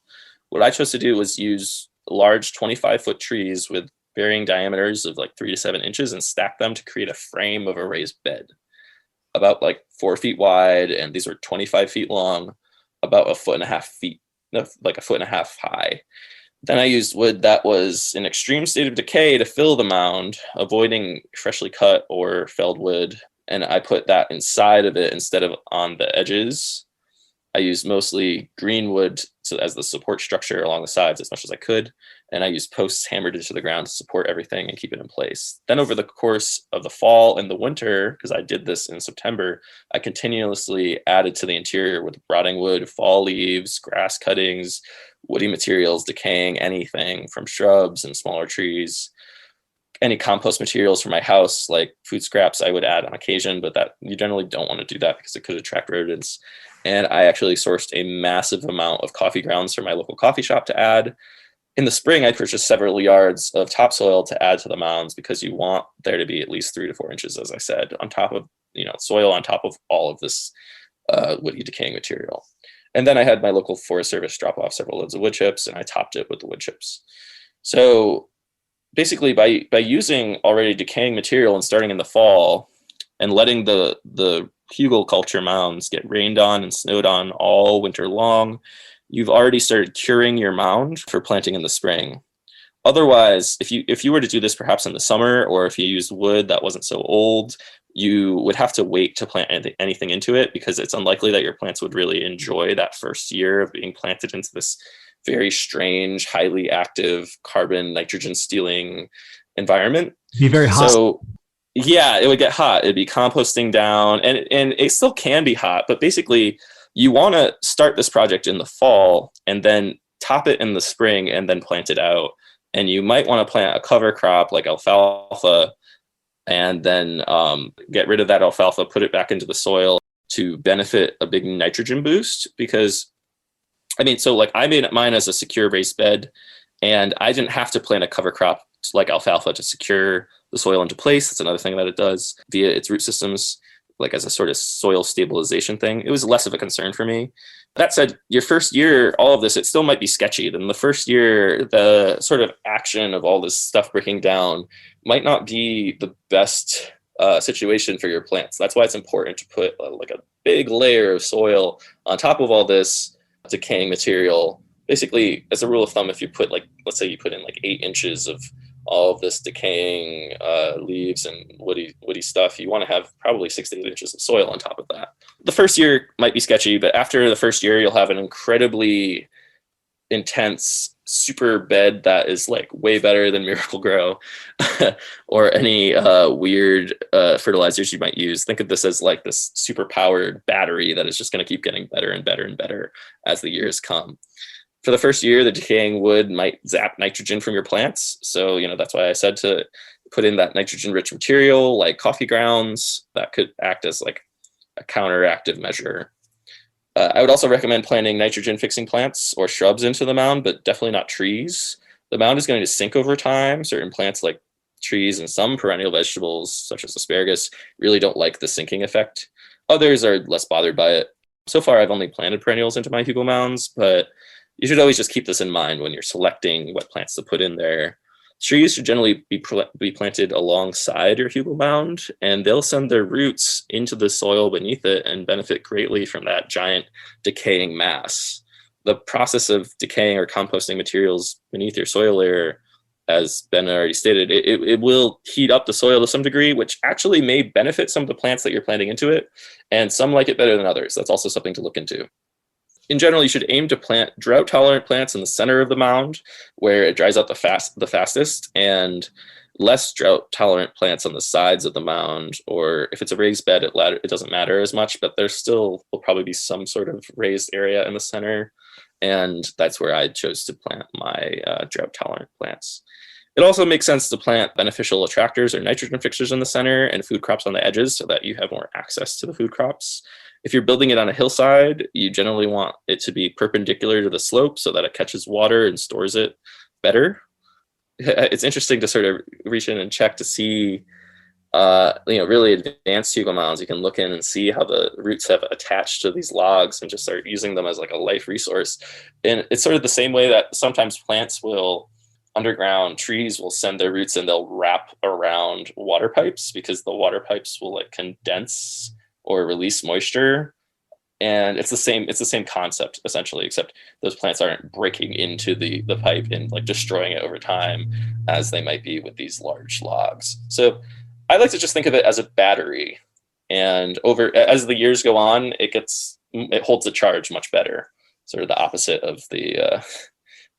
What I chose to do was use large 25-foot trees with varying diameters of like 3 to 7 inches and stack them to create a frame of a raised bed about like 4 feet wide. And these were 25 feet long, about 1.5 feet, like 1.5 feet high. Then I used wood that was in extreme state of decay to fill the mound, avoiding freshly cut or felled wood. And I put that inside of it instead of on the edges. I used mostly green wood as the support structure along the sides as much as I could. And I used posts hammered into the ground to support everything and keep it in place. Then over the course of the fall and the winter, because I did this in September, I continuously added to the interior with rotting wood, fall leaves, grass cuttings, woody materials, decaying anything from shrubs and smaller trees. Any compost materials for my house, like food scraps, I would add on occasion, but that you generally don't want to do that because it could attract rodents. And I actually sourced a massive amount of coffee grounds from my local coffee shop to add. In the spring, I purchased several yards of topsoil to add to the mounds because you want there to be at least 3 to 4 inches, as I said, on top of soil on top of all of this woody decaying material. And then I had my local Forest Service drop off several loads of wood chips, and I topped it with the wood chips. So basically, by using already decaying material and starting in the fall and letting the hugel culture mounds get rained on and snowed on all winter long, you've already started curing your mound for planting in the spring. Otherwise, if you were to do this perhaps in the summer, or if you used wood that wasn't so old, you would have to wait to plant anything into it because it's unlikely that your plants would really enjoy that first year of being planted into this very strange, highly active carbon, nitrogen stealing environment. Be very hot. So yeah, it would get hot. It'd be composting down, and it still can be hot, but basically you want to start this project in the fall and then top it in the spring and then plant it out. And you might want to plant a cover crop like alfalfa and then get rid of that alfalfa, put it back into the soil to benefit a big nitrogen boost. Because so like I made mine as a secure raised bed, and I didn't have to plant a cover crop like alfalfa to secure the soil into place. That's another thing that it does via its root systems, like as a sort of soil stabilization thing. It was less of a concern for me. That said, your first year, all of this, it still might be sketchy. Then the first year, the sort of action of all this stuff breaking down might not be the best situation for your plants. That's why it's important to put like a big layer of soil on top of all this decaying material. Basically, as a rule of thumb, if you put let's say you put in like 8 inches of all of this decaying leaves and woody stuff, you want to have probably 6 to 8 inches of soil on top of that. The first year might be sketchy, but after the first year, you'll have an incredibly intense super bed that is like way better than Miracle-Gro or any weird fertilizers you might use. Think of this as like this super powered battery that is just going to keep getting better and better and better as the years come. For the first year, the decaying wood might zap nitrogen from your plants. So, that's why I said to put in that nitrogen-rich material like coffee grounds that could act as like a counteractive measure. I would also recommend planting nitrogen-fixing plants or shrubs into the mound, but definitely not trees. The mound is going to sink over time. Certain plants like trees and some perennial vegetables, such as asparagus, really don't like the sinking effect. Others are less bothered by it. So far, I've only planted perennials into my hugel mounds, but you should always just keep this in mind when you're selecting what plants to put in there. Trees should generally be planted alongside your hugel mound, and they'll send their roots into the soil beneath it and benefit greatly from that giant decaying mass. The process of decaying or composting materials beneath your soil layer, as Ben already stated, it will heat up the soil to some degree, which actually may benefit some of the plants that you're planting into it, and some like it better than others. That's also something to look into. In general, you should aim to plant drought-tolerant plants in the center of the mound, where it dries out the fastest, and less drought-tolerant plants on the sides of the mound. Or if it's a raised bed, it doesn't matter as much, but there still will probably be some sort of raised area in the center, and that's where I chose to plant my drought-tolerant plants. It also makes sense to plant beneficial attractors or nitrogen fixers in the center and food crops on the edges so that you have more access to the food crops. If you're building it on a hillside, you generally want it to be perpendicular to the slope so that it catches water and stores it better. It's interesting to sort of reach in and check to see, really advanced hugel mounds. You can look in and see how the roots have attached to these logs and just start using them as like a life resource. And it's sort of the same way that sometimes plants will, underground trees will send their roots and they'll wrap around water pipes because the water pipes will like condense or release moisture. And it's the same concept essentially, except those plants aren't breaking into the pipe and like destroying it over time as they might be with these large logs. So I like to just think of it as a battery, and as the years go on, it holds the charge much better. Sort of the opposite of the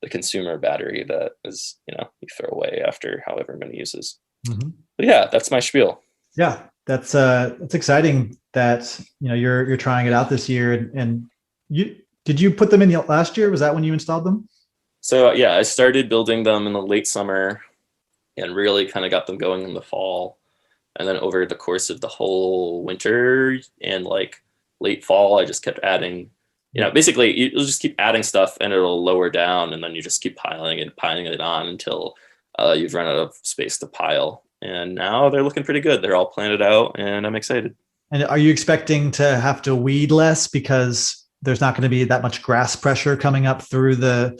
consumer battery that is, you throw away after however many uses. Mm-hmm. But yeah, that's my spiel. Yeah, that's exciting that you're trying it out this year. And did you put them in last year? Was that when you installed them? So yeah, I started building them in the late summer and really kind of got them going in the fall. And then over the course of the whole winter and like late fall, I just kept adding, basically you'll just keep adding stuff and it'll lower down, and then you just keep piling it on until you've run out of space to pile. And now they're looking pretty good. They're all planted out and I'm excited. And are you expecting to have to weed less because there's not going to be that much grass pressure coming up through the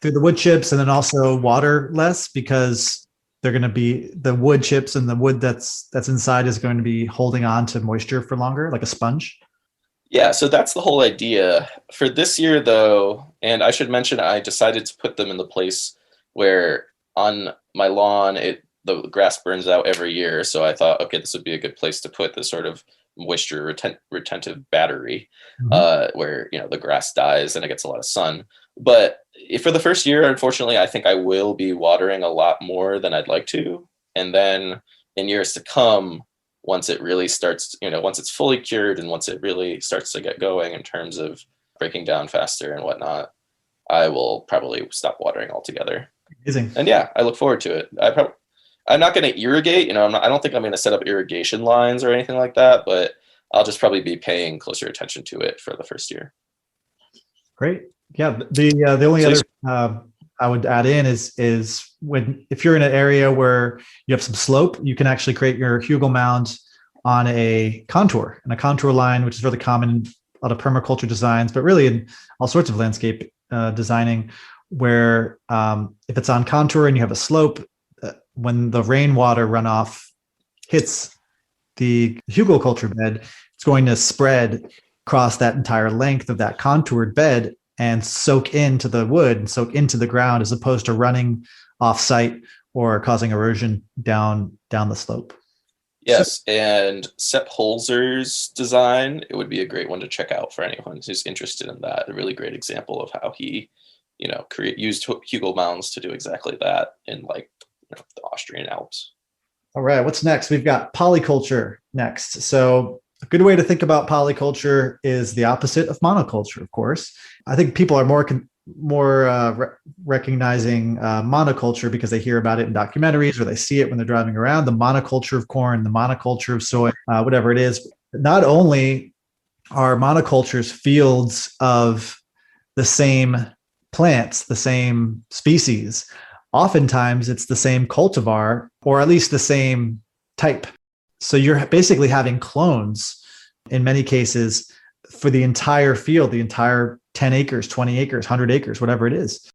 wood chips, and then also water less because they're going to be the wood chips and the wood that's inside is going to be holding on to moisture for longer, like a sponge? Yeah, so that's the whole idea. For this year though, and I should mention I decided to put them in the place where on my lawn the grass burns out every year. So I thought, okay, this would be a good place to put this sort of moisture retentive battery, where, the grass dies and it gets a lot of sun. But for the first year, unfortunately, I think I will be watering a lot more than I'd like to. And then in years to come, once it really starts, once it's fully cured and once it really starts to get going in terms of breaking down faster and whatnot, I will probably stop watering altogether. Amazing. And yeah, I look forward to it. I'm not going to irrigate, I don't think I'm going to set up irrigation lines or anything like that, but I'll just probably be paying closer attention to it for the first year. Great. Yeah. The only other I would add in is if you're in an area where you have some slope, you can actually create your hugel mound on a contour, and a contour line, which is really common in a lot of permaculture designs, but really in all sorts of landscape designing, where if it's on contour and you have a slope, when the rainwater runoff hits the hugel culture bed, it's going to spread across that entire length of that contoured bed and soak into the wood and soak into the ground, as opposed to running off site or causing erosion down the slope. Yes, and Sepp Holzer's design, it would be a great one to check out for anyone who's interested in that. A really great example of how he, used hugel mounds to do exactly that in the Austrian Alps. All right, what's next? We've got polyculture next. So a good way to think about polyculture is the opposite of monoculture, of course. I think people are more recognizing monoculture because they hear about it in documentaries or they see it when they're driving around. The monoculture of corn, the monoculture of soy, whatever it is. Not only are monocultures fields of the same plants, the same species, oftentimes it's the same cultivar or at least the same type. So you're basically having clones in many cases for the entire field, the entire 10 acres, 20 acres, 100 acres, whatever it is.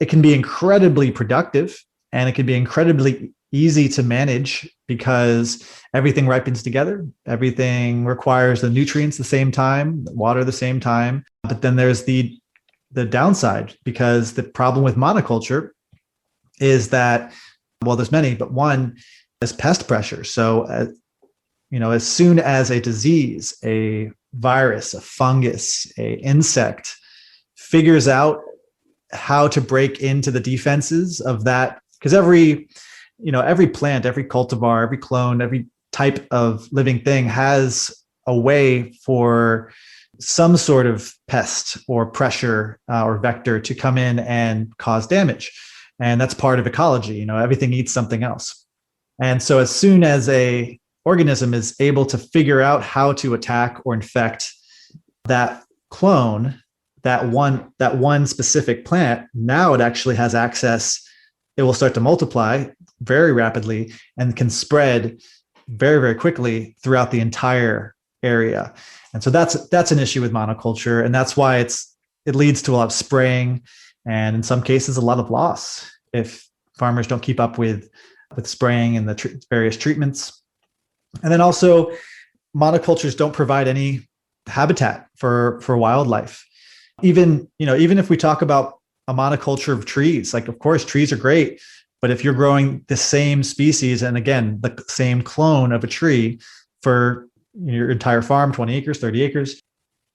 It can be incredibly productive and it can be incredibly easy to manage because everything ripens together. Everything requires the nutrients the same time, the water the same time. But then there's the downside, because the problem with monoculture is that, well, there's many, but one is pest pressure. So, as soon as a disease, a virus, a fungus, a insect figures out how to break into the defenses of that, because every plant, every cultivar, every clone, every type of living thing has a way for some sort of pest or pressure or vector to come in and cause damage. And that's part of ecology. Everything eats something else. And so as soon as a organism is able to figure out how to attack or infect that clone, that one specific plant, now it actually has access. It will start to multiply very rapidly and can spread very, very quickly throughout the entire area. And so that's an issue with monoculture. And that's why it leads to a lot of spraying and in some cases a lot of loss if farmers don't keep up with spraying and the various treatments. And then also monocultures don't provide any habitat for wildlife. Even if we talk about a monoculture of trees, like of course trees are great, but if you're growing the same species and again, the same clone of a tree for your entire farm, 20 acres, 30 acres,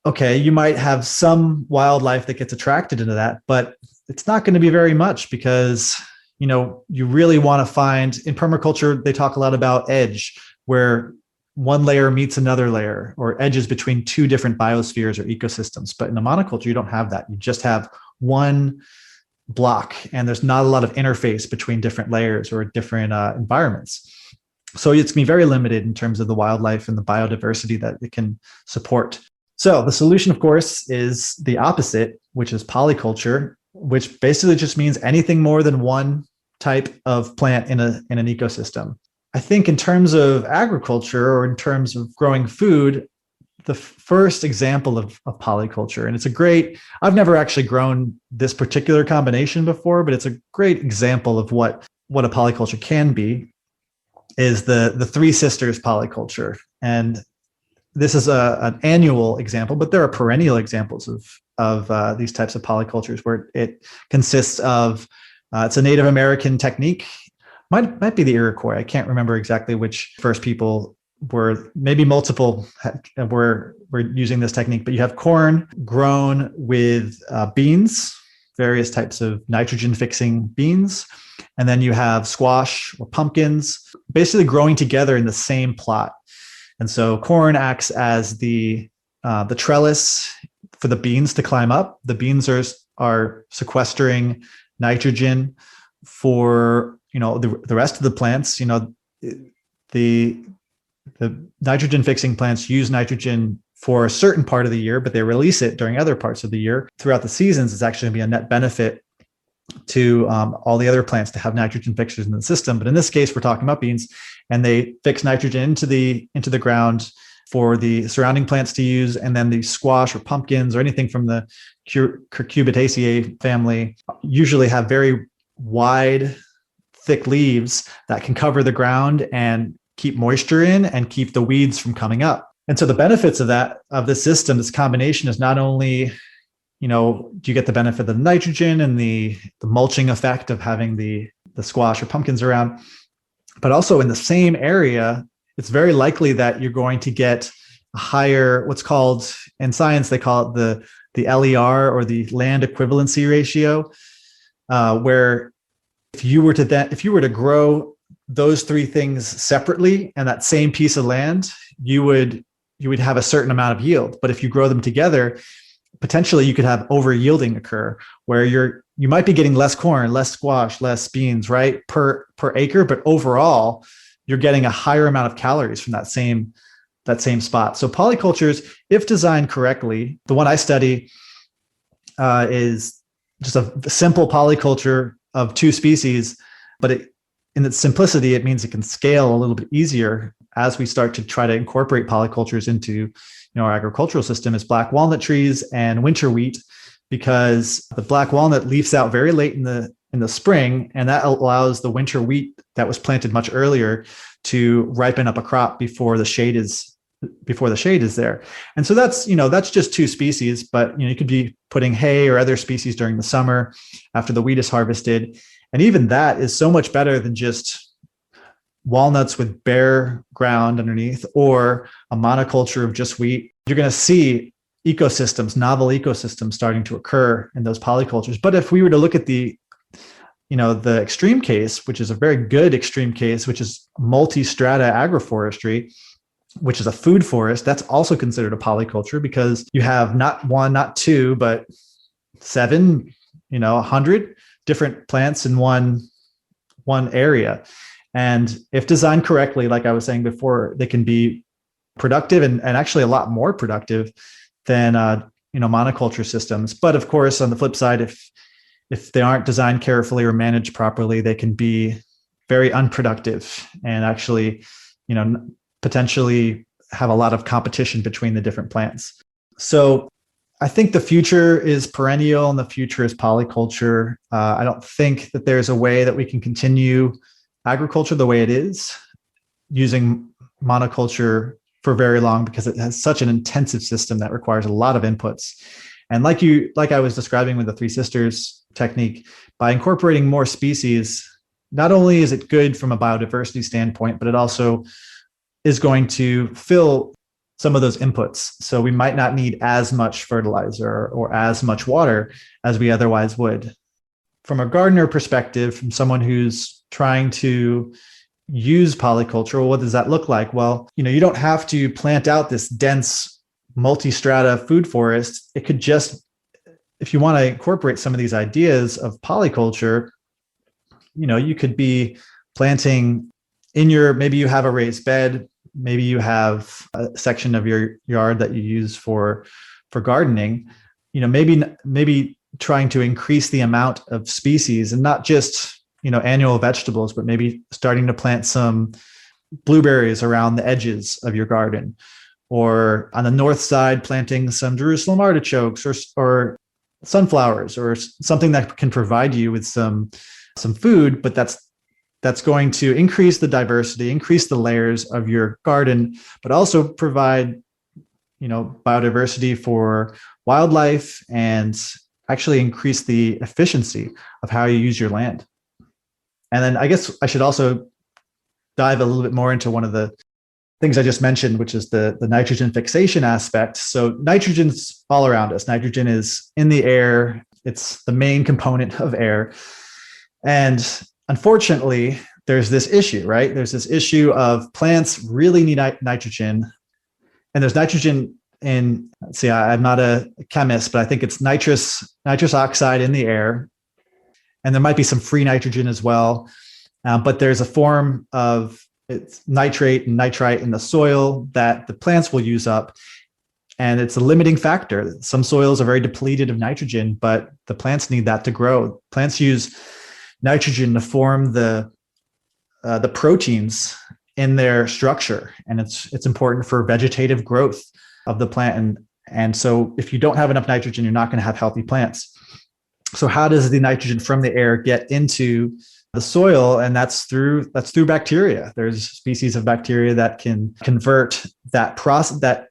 okay, you might have some wildlife that gets attracted into that, but it's not going to be very much because, you really want to find, in permaculture, they talk a lot about edge, where one layer meets another layer or edges between two different biospheres or ecosystems. But in a monoculture, you don't have that. You just have one block and there's not a lot of interface between different layers or different environments. So it's going to be very limited in terms of the wildlife and the biodiversity that it can support. So the solution, of course, is the opposite, which is polyculture, which basically just means anything more than one type of plant in an ecosystem. I think in terms of agriculture or in terms of growing food, the first example of polyculture, and I've never actually grown this particular combination before, but it's a great example of what a polyculture can be, is the Three Sisters polyculture. And this is an annual example, but there are perennial examples of these types of polycultures where it consists of, it's a Native American technique. Might be the Iroquois. I can't remember exactly which first people were. Maybe multiple were using this technique. But you have corn grown with beans, various types of nitrogen-fixing beans, and then you have squash or pumpkins, basically growing together in the same plot. And so corn acts as the trellis for the beans to climb up. The beans are sequestering nitrogen for the rest of the plants. The nitrogen fixing plants use nitrogen for a certain part of the year, but they release it during other parts of the year. Throughout the seasons, it's actually going to be a net benefit to all the other plants to have nitrogen fixers in the system. But in this case, we're talking about beans, and they fix nitrogen into the ground for the surrounding plants to use. And then the squash or pumpkins or anything from the Cucurbitaceae family usually have very wide, thick leaves that can cover the ground and keep moisture in and keep the weeds from coming up. And so the benefits of this system, this combination, is not only, do you get the benefit of the nitrogen and the mulching effect of having the squash or pumpkins around, but also in the same area, it's very likely that you're going to get a higher, what's called, in science, they call it the LER, or the land equivalency ratio, where if you were to grow those three things separately and that same piece of land, you would have a certain amount of yield. But if you grow them together, potentially you could have over yielding occur where you might be getting less corn, less squash, less beans, right, per acre, but overall you're getting a higher amount of calories from that same spot. So polycultures, if designed correctly, the one I study is just a simple polyculture of two species, but in its simplicity, it means it can scale a little bit easier as we start to try to incorporate polycultures into our agricultural system. Is black walnut trees and winter wheat, because the black walnut leaves out very late in the spring, and that allows the winter wheat that was planted much earlier to ripen up a crop before the shade is there. And so that's just two species, but you could be putting hay or other species during the summer after the wheat is harvested. And even that is so much better than just walnuts with bare ground underneath or a monoculture of just wheat. You're going to see novel ecosystems starting to occur in those polycultures. But if we were to look at the extreme case, which is a very good extreme case, which is multi-strata agroforestry, which is a food forest, that's also considered a polyculture because you have not one, not two, but 7, 100 different plants in one area. And if designed correctly, like I was saying before, they can be productive and actually a lot more productive than monoculture systems. But of course, on the flip side, if they aren't designed carefully or managed properly, they can be very unproductive and actually, potentially have a lot of competition between the different plants. So I think the future is perennial and the future is polyculture. I don't think that there's a way that we can continue agriculture the way it is using monoculture for very long, because it has such an intensive system that requires a lot of inputs. And like I was describing with the Three Sisters technique, by incorporating more species, not only is it good from a biodiversity standpoint, but it also is going to fill some of those inputs. So we might not need as much fertilizer or as much water as we otherwise would. From a gardener perspective, from someone who's trying to use polyculture, what does that look like? Well, you don't have to plant out this dense multi-strata food forest. It could just, if you want to incorporate some of these ideas of polyculture, you could be planting maybe you have a raised bed, maybe you have a section of your yard that you use for gardening, maybe trying to increase the amount of species and not just, annual vegetables, but maybe starting to plant some blueberries around the edges of your garden, or on the north side, planting some Jerusalem artichokes or sunflowers or something that can provide you with some food, but that's going to increase the diversity, increase the layers of your garden, but also provide, biodiversity for wildlife and actually increase the efficiency of how you use your land. And then I guess I should also dive a little bit more into one of the things I just mentioned, which is the nitrogen fixation aspect. So nitrogen's all around us. Nitrogen is in the air. It's the main component of air. And unfortunately, there's this issue, right? There's this issue of plants really need nitrogen. And there's nitrogen in, let's see, I'm not a chemist, but I think it's nitrous oxide in the air. And there might be some free nitrogen as well. But there's a form of nitrate and nitrite in the soil that the plants will use up. And it's a limiting factor. Some soils are very depleted of nitrogen, but the plants need that to grow. Plants use nitrogen to form the proteins in their structure. And it's important for vegetative growth of the plant. And so if you don't have enough nitrogen, you're not going to have healthy plants. So how does the nitrogen from the air get into the soil? And that's through bacteria. There's species of bacteria that can convert that process, that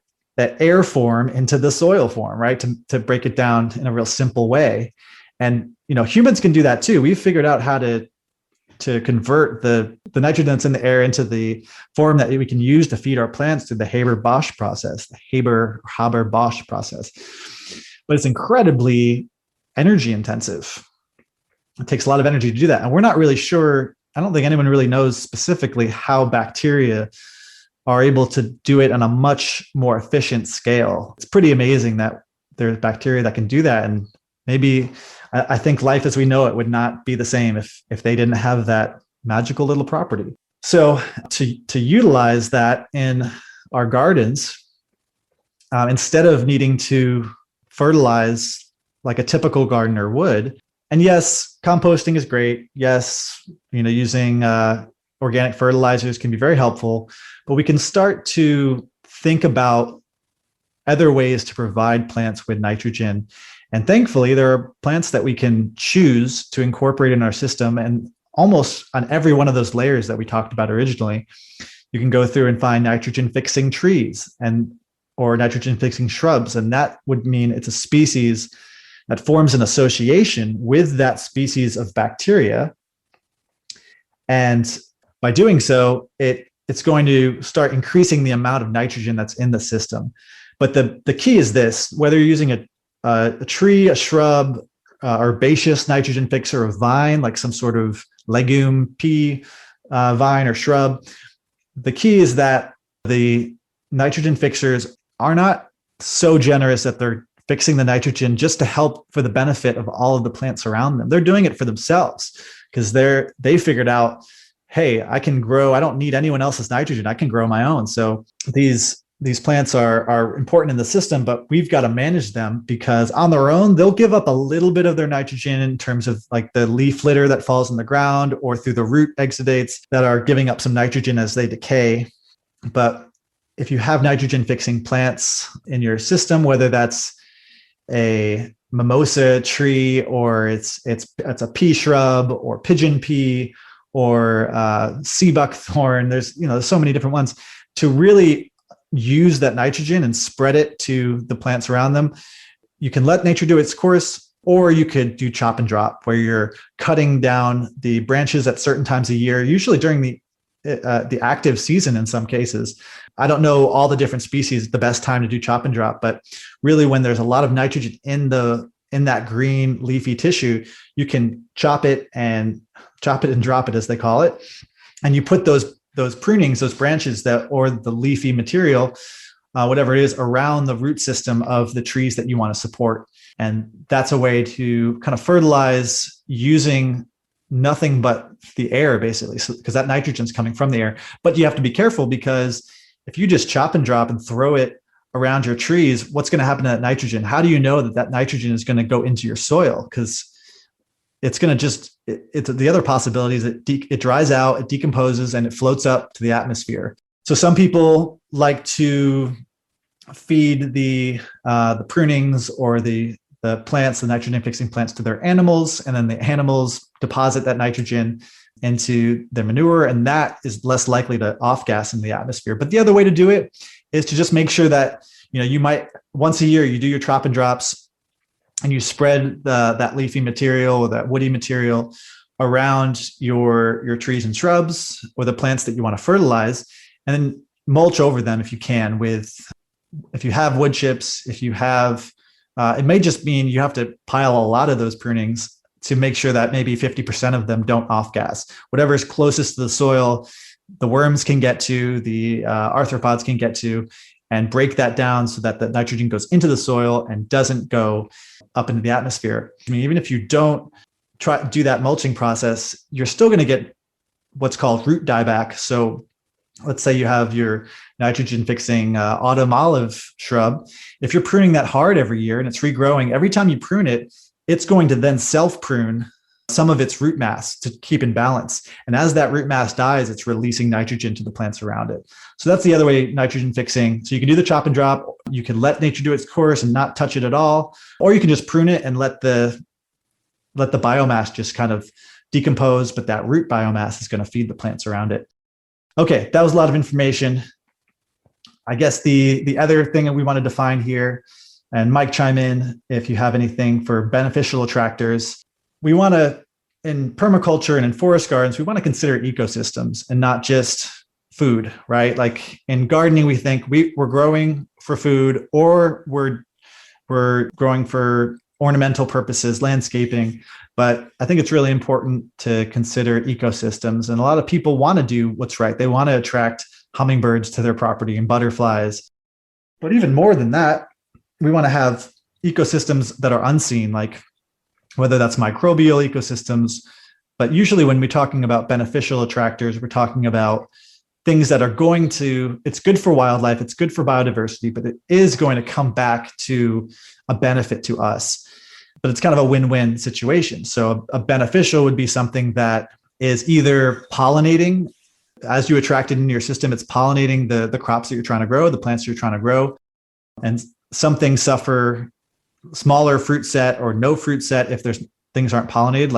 air form into the soil form, right? To break it down in a real simple way. And humans can do that too. We've figured out how to convert the nitrogen that's in the air into the form that we can use to feed our plants through the Haber-Bosch process, the Haber-Bosch process. But it's incredibly energy intensive. It takes a lot of energy to do that. And we're not really sure. I don't think anyone really knows specifically how bacteria are able to do it on a much more efficient scale. It's pretty amazing that there's bacteria that can do that. And maybe I think life as we know it would not be the same if they didn't have that magical little property. So to utilize that in our gardens, instead of needing to fertilize like a typical gardener would, and yes, composting is great. Yes, using organic fertilizers can be very helpful, but we can start to think about other ways to provide plants with nitrogen. And thankfully, there are plants that we can choose to incorporate in our system. And almost on every one of those layers that we talked about originally, you can go through and find nitrogen fixing trees or nitrogen fixing shrubs. And that would mean it's a species that forms an association with that species of bacteria. And by doing so, it's going to start increasing the amount of nitrogen that's in the system. But the key is this: whether you're using a tree, a shrub, herbaceous nitrogen fixer, a vine, like some sort of legume, pea vine or shrub, the key is that the nitrogen fixers are not so generous that they're fixing the nitrogen just to help for the benefit of all of the plants around them. They're doing it for themselves because they figured out, hey, I can grow. I don't need anyone else's nitrogen. I can grow my own. So these plants are important in the system, but we've got to manage them because on their own, they'll give up a little bit of their nitrogen in terms of like the leaf litter that falls in the ground or through the root exudates that are giving up some nitrogen as they decay. But if you have nitrogen fixing plants in your system, whether that's a mimosa tree or it's a pea shrub or pigeon pea or sea buckthorn, there's so many different ones to really use that nitrogen and spread it to the plants around them. You can let nature do its course, or you could do chop and drop, where you're cutting down the branches at certain times of year, usually during the active season in some cases. I don't know all the different species, the best time to do chop and drop, but really when there's a lot of nitrogen in that green leafy tissue, you can chop it and drop it, as they call it. And you put those prunings, those branches or the leafy material, whatever it is, around the root system of the trees that you want to support. And that's a way to kind of fertilize using nothing but the air, basically, because that nitrogen is coming from the air. But you have to be careful, because if you just chop and drop and throw it around your trees, what's going to happen to that nitrogen? How do you know that nitrogen is going to go into your soil? Because it's going to it's the other possibility is it dries out, it decomposes, and it floats up to the atmosphere. So some people like to feed the prunings or the plants, the nitrogen fixing plants, to their animals, and then the animals deposit that nitrogen into their manure, and that is less likely to off gas in the atmosphere. But the other way to do it is to just make sure that you might once a year you do your chop and drops, and you spread that leafy material or that woody material around your trees and shrubs or the plants that you want to fertilize, and then mulch over them if you can if you have wood chips, if you have, it may just mean you have to pile a lot of those prunings to make sure that maybe 50% of them don't off gas. Whatever is closest to the soil, the worms can get to, the arthropods can get to, and break that down so that the nitrogen goes into the soil and doesn't go up into the atmosphere. I mean, even if you don't try to do that mulching process, you're still going to get what's called root dieback. So let's say you have your nitrogen fixing autumn olive shrub. If you're pruning that hard every year and it's regrowing, every time you prune it, it's going to then self-prune some of its root mass to keep in balance. And as that root mass dies, it's releasing nitrogen to the plants around it. So that's the other way, nitrogen fixing. So you can do the chop and drop. You can let nature do its course and not touch it at all. Or you can just prune it and let the biomass just kind of decompose, but that root biomass is going to feed the plants around it. Okay, that was a lot of information. I guess the other thing that we want to define here, and Mike, chime in if you have anything for beneficial attractors. We want to, in permaculture and in forest gardens, we want to consider ecosystems and not just food, right? Like in gardening, we think we're growing for food, or we're growing for ornamental purposes, landscaping. But I think it's really important to consider ecosystems. And a lot of people want to do what's right. They want to attract hummingbirds to their property and butterflies. But even more than that, we want to have ecosystems that are unseen, like whether that's microbial ecosystems. But usually when we're talking about beneficial attractors, we're talking about things that are going to, it's good for wildlife, it's good for biodiversity, but it is going to come back to a benefit to us. But it's kind of a win-win situation. So a beneficial would be something that is either pollinating, as you attract it into your system, it's pollinating the crops that you're trying to grow, the plants you're trying to grow. And some things suffer smaller fruit set or no fruit set if there's things aren't pollinated,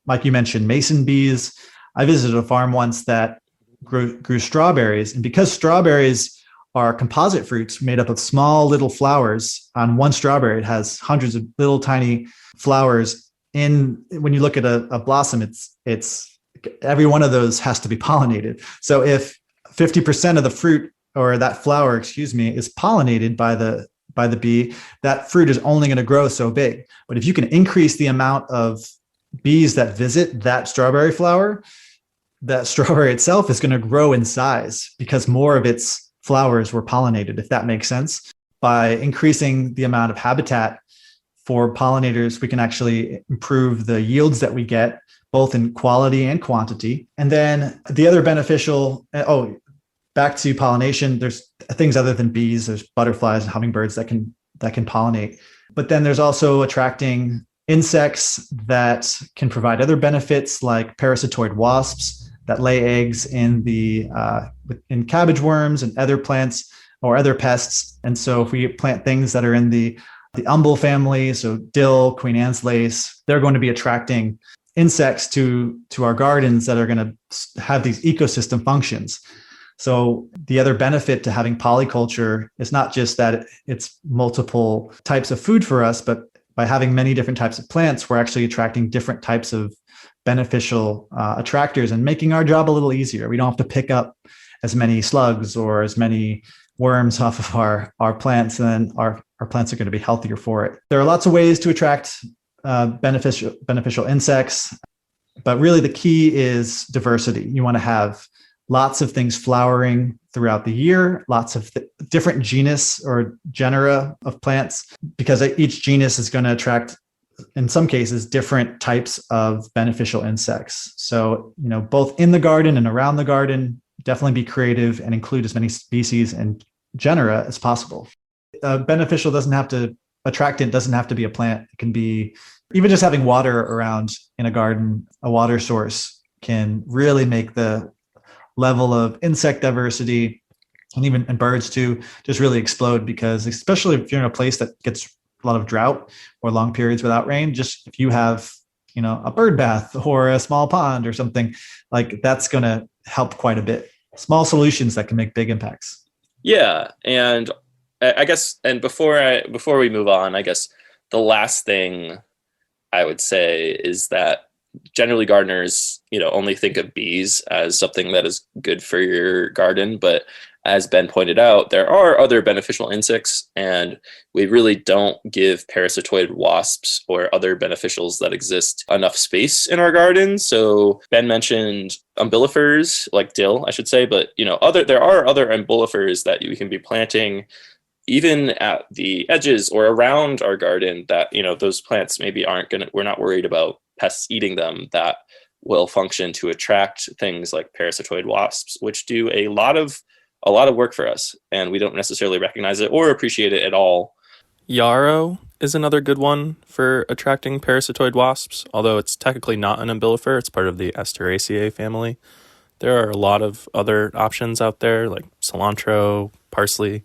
like you mentioned, mason bees. I visited a farm once that grew strawberries. And because strawberries are composite fruits made up of small little flowers on one strawberry, it has hundreds of little tiny flowers. When you look at a blossom, it's every one of those has to be pollinated. So if 50% of the fruit or that flower, is pollinated by the bee, that fruit is only going to grow so big. But if you can increase the amount of bees that visit that strawberry flower, that strawberry itself is going to grow in size because more of its flowers were pollinated, if that makes sense. By increasing the amount of habitat for pollinators, we can actually improve the yields that we get, both in quality and quantity. And then the other beneficial, back to pollination, there's things other than bees, there's butterflies and hummingbirds that can pollinate. But then there's also attracting insects that can provide other benefits, like parasitoid wasps that lay eggs in cabbage worms and other plants or other pests. And so if we plant things that are in the umbel family, so dill, Queen Anne's lace, they're going to be attracting insects to our gardens that are going to have these ecosystem functions. So the other benefit to having polyculture is not just that it's multiple types of food for us, but by having many different types of plants, we're actually attracting different types of beneficial attractors and making our job a little easier. We don't have to pick up as many slugs or as many worms off of our plants, and then our plants are going to be healthier for it. There are lots of ways to attract beneficial insects, but really the key is diversity. You want to have lots of things flowering throughout the year, lots of different genus or genera of plants, because each genus is going to attract, in some cases, different types of beneficial insects. So, both in the garden and around the garden, definitely be creative and include as many species and genera as possible. Beneficial attractant doesn't have to be a plant. It can be even just having water around in a garden. A water source can really make the level of insect diversity and birds too just really explode, because especially if you're in a place that gets a lot of drought or long periods without rain, just if you have a bird bath or a small pond or something, like that's going to help quite a bit. Small solutions that can make big impacts. Yeah, and I guess, and before we move on, I guess the last thing I would say is that generally gardeners, only think of bees as something that is good for your garden. But as Ben pointed out, there are other beneficial insects, and we really don't give parasitoid wasps or other beneficials that exist enough space in our garden. So Ben mentioned umbellifers, like dill, I should say, but there are other umbellifers that you can be planting even at the edges or around our garden that, those plants maybe we're not worried about pests eating them, that will function to attract things like parasitoid wasps, which do a lot of work for us, and we don't necessarily recognize it or appreciate it at all. Yarrow is another good one for attracting parasitoid wasps, although it's technically not an umbellifer. It's part of the Asteraceae family. There are a lot of other options out there, like cilantro, parsley,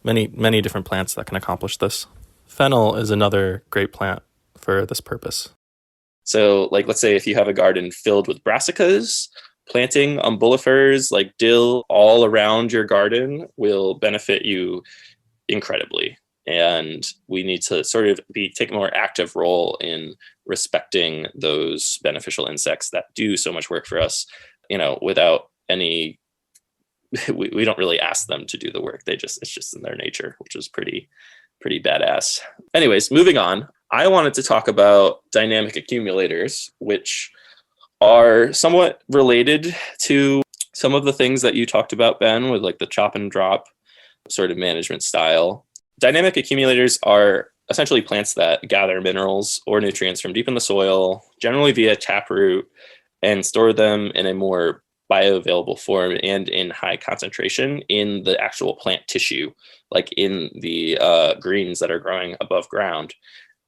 many different plants that can accomplish this. Fennel is another great plant for this purpose. So, let's say if you have a garden filled with brassicas, planting umbellifers like dill all around your garden will benefit you incredibly. And we need to sort of take a more active role in respecting those beneficial insects that do so much work for us, without any, we don't really ask them to do the work. It's just in their nature, which is pretty badass. Anyways, moving on. I wanted to talk about dynamic accumulators, which are somewhat related to some of the things that you talked about, Ben, with the chop and drop sort of management style. Dynamic accumulators are essentially plants that gather minerals or nutrients from deep in the soil, generally via taproot, and store them in a more bioavailable form and in high concentration in the actual plant tissue, like in the greens that are growing above ground.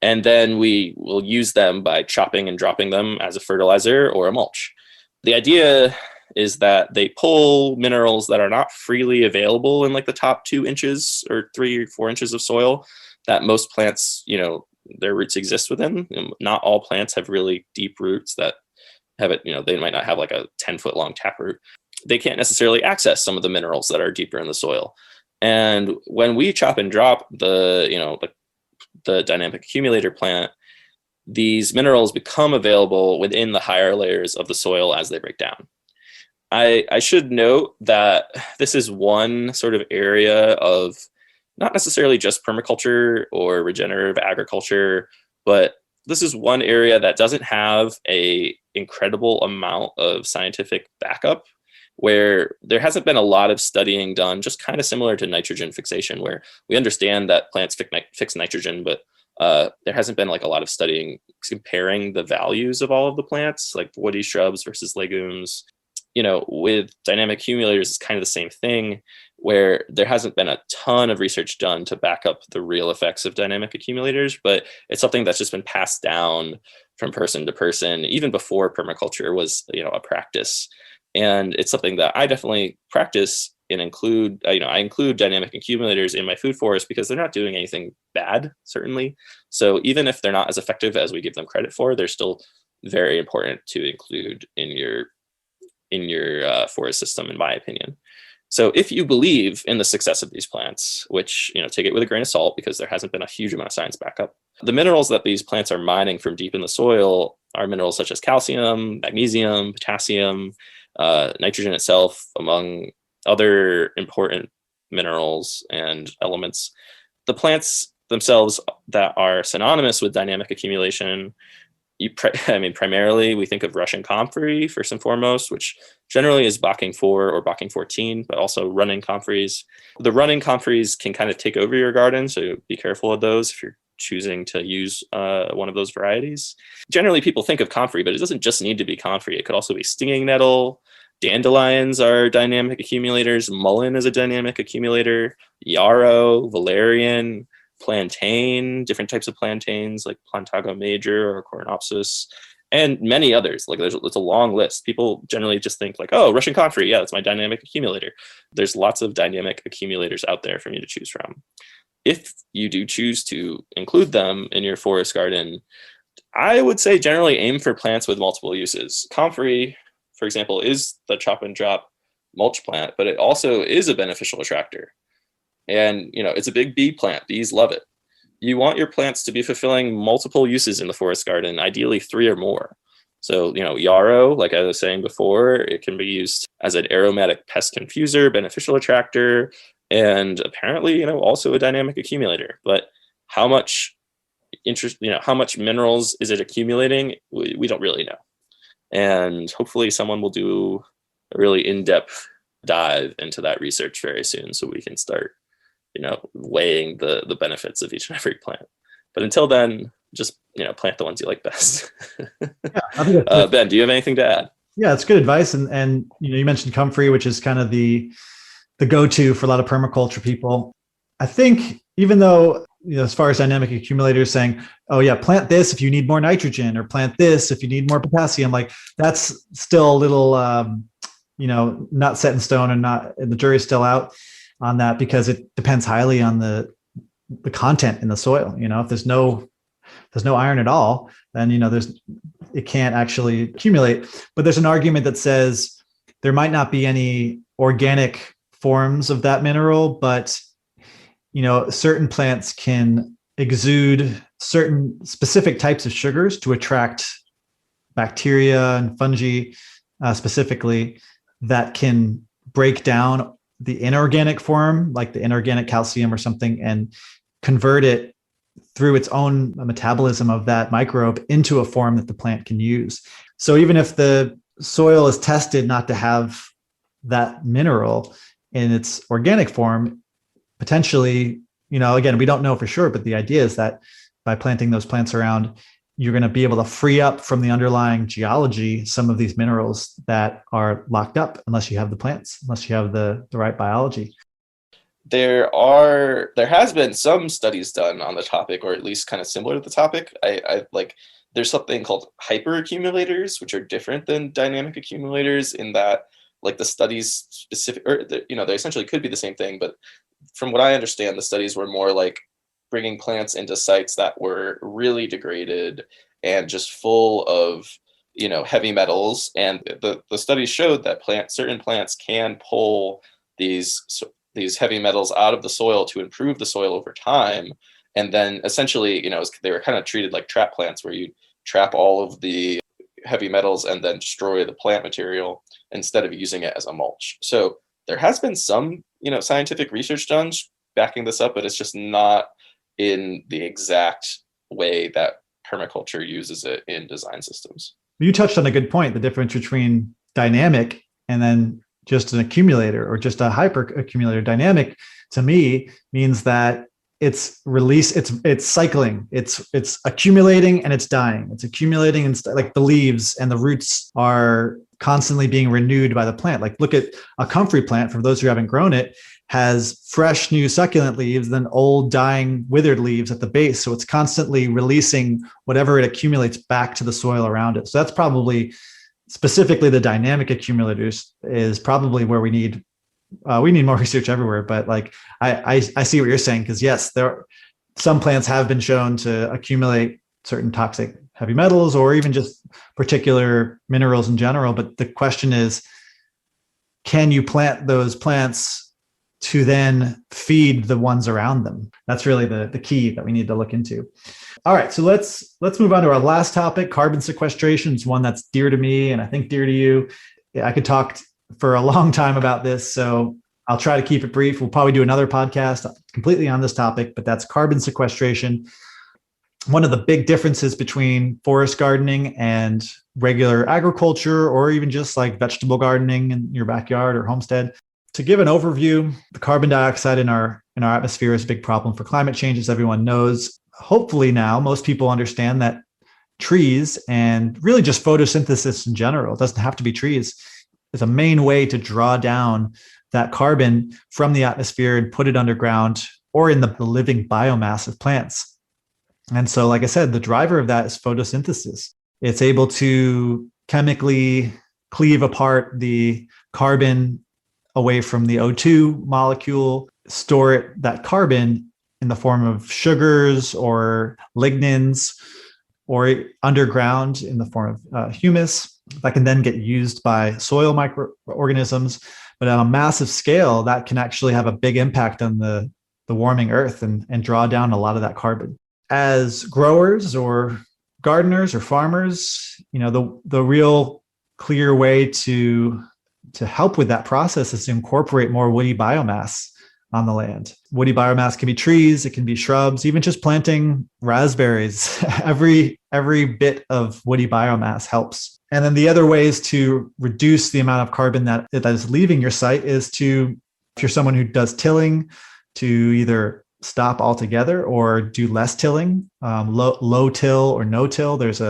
And then we will use them by chopping and dropping them as a fertilizer or a mulch. The idea is that they pull minerals that are not freely available in like the top 2 inches or 3 or 4 inches of soil that most plants, their roots exist within. And not all plants have really deep roots that have it, they might not have like a 10-foot long taproot. They can't necessarily access some of the minerals that are deeper in the soil. And when we chop and drop the dynamic accumulator plant, these minerals become available within the higher layers of the soil as they break down. I should note that this is one sort of area of not necessarily just permaculture or regenerative agriculture, but this is one area that doesn't have a incredible amount of scientific backup, where there hasn't been a lot of studying done, just kind of similar to nitrogen fixation, where we understand that plants fix nitrogen, but there hasn't been like a lot of studying comparing the values of all of the plants, like woody shrubs versus legumes. With dynamic accumulators, it's kind of the same thing, where there hasn't been a ton of research done to back up the real effects of dynamic accumulators, but it's something that's just been passed down from person to person, even before permaculture was, a practice. And it's something that I definitely practice and include, I include dynamic accumulators in my food forest because they're not doing anything bad, certainly. So even if they're not as effective as we give them credit for, they're still very important to include in your forest system, in my opinion. So if you believe in the success of these plants, which, take it with a grain of salt because there hasn't been a huge amount of science backup, the minerals that these plants are mining from deep in the soil are minerals such as calcium, magnesium, potassium, nitrogen itself, among other important minerals and elements. The plants themselves that are synonymous with dynamic accumulation, primarily we think of Russian comfrey first and foremost, which generally is Bocking 4 or Bocking 14, but also running comfreys. The running comfreys can kind of take over your garden, so be careful of those if you're choosing to use one of those varieties. Generally, people think of comfrey, but it doesn't just need to be comfrey. It could also be stinging nettle. Dandelions are dynamic accumulators. Mullein is a dynamic accumulator. Yarrow, valerian, plantain, different types of plantains like Plantago major or Coreopsis, and many others. Like it's a long list. People generally just think like, oh, Russian comfrey, yeah, that's my dynamic accumulator. There's lots of dynamic accumulators out there for you to choose from. If you do choose to include them in your forest garden, I would say generally aim for plants with multiple uses. Comfrey, for example, is the chop and drop mulch plant, but it also is a beneficial attractor. And, it's a big bee plant. Bees love it. You want your plants to be fulfilling multiple uses in the forest garden, ideally 3 or more. So, yarrow, like I was saying before, it can be used as an aromatic pest confuser, beneficial attractor, and apparently, also a dynamic accumulator. But how much how much minerals is it accumulating? We don't really know. And hopefully someone will do a really in-depth dive into that research very soon so we can start weighing the benefits of each and every plant. But until then, just plant the ones you like best. Yeah, I think Ben, do you have anything to add? Yeah, it's good advice. And you mentioned comfrey, which is kind of the go-to for a lot of permaculture people. I think even though as far as dynamic accumulators saying, oh yeah, plant this if you need more nitrogen, or plant this if you need more potassium, like that's still a little not set in stone, and the jury's still out on that, because it depends highly on the content in the soil. If there's no iron at all, then it can't actually accumulate. But there's an argument that says there might not be any organic forms of that mineral, but certain plants can exude certain specific types of sugars to attract bacteria and fungi, specifically, that can break down the inorganic form, like the inorganic calcium or something, and convert it through its own metabolism of that microbe into a form that the plant can use. So even if the soil is tested not to have that mineral in its organic form, potentially again, we don't know for sure, but the idea is that by planting those plants around, you're going to be able to free up from the underlying geology some of these minerals that are locked up unless you have the plants, unless you have the right biology. There has been some studies done on the topic, or at least kind of similar to the topic. I like there's something called hyperaccumulators, which are different than dynamic accumulators in that like the studies specific, or they essentially could be the same thing, but from what I understand, the studies were more like bringing plants into sites that were really degraded and just full of heavy metals, and the studies showed that certain plants can pull these heavy metals out of the soil to improve the soil over time. And then essentially, they were kind of treated like trap plants, where you trap all of the heavy metals and then destroy the plant material instead of using it as a mulch. So there has been some, scientific research done backing this up, but it's just not in the exact way that permaculture uses it in design systems. You touched on a good point, the difference between dynamic and then just an accumulator or just a hyper accumulator. Dynamic to me means that it's cycling, it's accumulating and it's dying. It's accumulating, and like the leaves and the roots are constantly being renewed by the plant. Like look at a comfrey plant, for those who haven't grown it, has fresh new succulent leaves, then old dying withered leaves at the base. So it's constantly releasing whatever it accumulates back to the soil around it. So that's probably specifically the dynamic accumulators is probably where we need more research everywhere. But like I see what you're saying, because yes, some plants have been shown to accumulate certain toxic heavy metals or even just particular minerals in general. But the question is, can you plant those plants to then feed the ones around them? That's really the key that we need to look into. All right, so let's move on to our last topic, carbon sequestration. It's one that's dear to me and I think dear to you. I could talk for a long time about this, so I'll try to keep it brief. We'll probably do another podcast completely on this topic, but that's carbon sequestration. One of the big differences between forest gardening and regular agriculture, or even just like vegetable gardening in your backyard or homestead. To give an overview, the carbon dioxide in our atmosphere is a big problem for climate change, as everyone knows. Hopefully now most people understand that trees, and really just photosynthesis in general, it doesn't have to be trees, is a main way to draw down that carbon from the atmosphere and put it underground or in the living biomass of plants. And so, like I said, the driver of that is photosynthesis. It's able to chemically cleave apart the carbon away from the O2 molecule, store that carbon in the form of sugars or lignins, or underground in the form of humus that can then get used by soil microorganisms. But on a massive scale, that can actually have a big impact on the warming earth and draw down a lot of that carbon. As growers or gardeners or farmers, the real clear way to help with that process is to incorporate more woody biomass on the land. Woody biomass can be trees, it can be shrubs, even just planting raspberries. Every bit of woody biomass helps. And then the other ways to reduce the amount of carbon that is leaving your site is to, if you're someone who does tilling, to either stop altogether or do less tilling, low till or no till. There's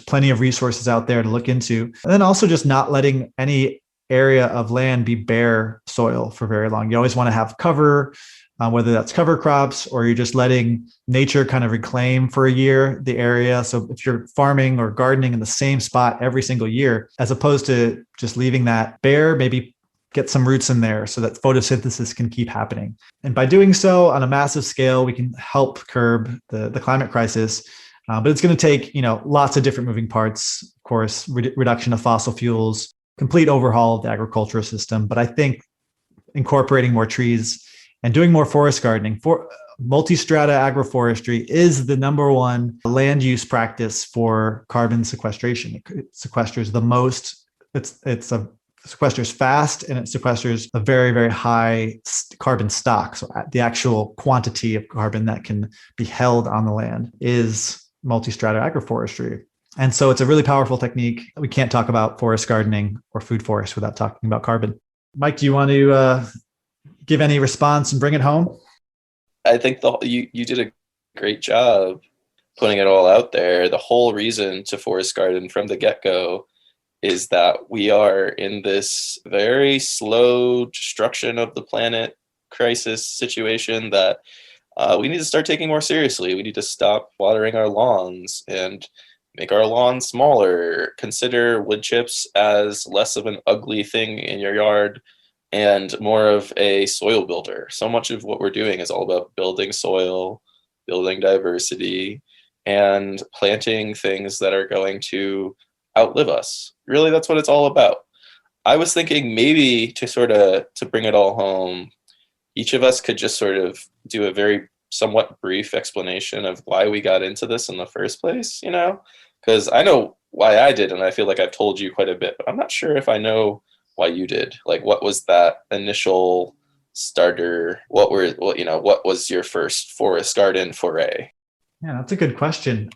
plenty of resources out there to look into. And then also just not letting any area of land be bare soil for very long. You always want to have cover, whether that's cover crops or you're just letting nature kind of reclaim for a year the area. So if you're farming or gardening in the same spot every single year, as opposed to just leaving that bare, maybe get some roots in there so that photosynthesis can keep happening. And by doing so on a massive scale, we can help curb the climate crisis. But it's going to take, lots of different moving parts, of course, reduction of fossil fuels, complete overhaul of the agricultural system. But I think incorporating more trees and doing more forest gardening, for multi-strata agroforestry is the number one land use practice for carbon sequestration. It sequesters the most. It sequesters fast, and it sequesters a very, very high carbon stock. So the actual quantity of carbon that can be held on the land is multi-strata agroforestry. And so it's a really powerful technique. We can't talk about forest gardening or food forest without talking about carbon. Mike, do you want to give any response and bring it home? I think you did a great job putting it all out there. The whole reason to forest garden from the get-go is that we are in this very slow destruction of the planet crisis situation that we need to start taking more seriously. We need to stop watering our lawns and make our lawns smaller. Consider wood chips as less of an ugly thing in your yard and more of a soil builder. So much of what we're doing is all about building soil, building diversity, and planting things that are going to outlive us. Really, that's what it's all about. I was thinking maybe to bring it all home, each of us could just sort of do a very somewhat brief explanation of why we got into this in the first place, because I know why I did, and I feel like I've told you quite a bit, but I'm not sure if I know why you did. Like, what was that initial starter? What was your first forest garden foray? Yeah, that's a good question.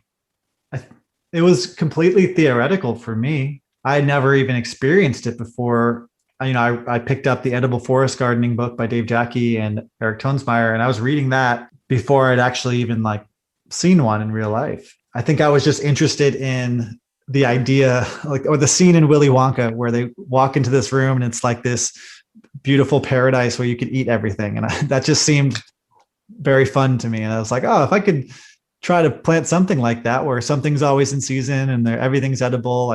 It was completely theoretical for me. I had never even experienced it before. I picked up the Edible Forest Gardening book by Dave Jacke and Eric Tonesmeyer, and I was reading that before I'd actually even seen one in real life. I think I was just interested in the idea, or the scene in Willy Wonka where they walk into this room and it's like this beautiful paradise where you could eat everything. And that just seemed very fun to me. And I was like, oh, if I could try to plant something like that where something's always in season and everything's edible,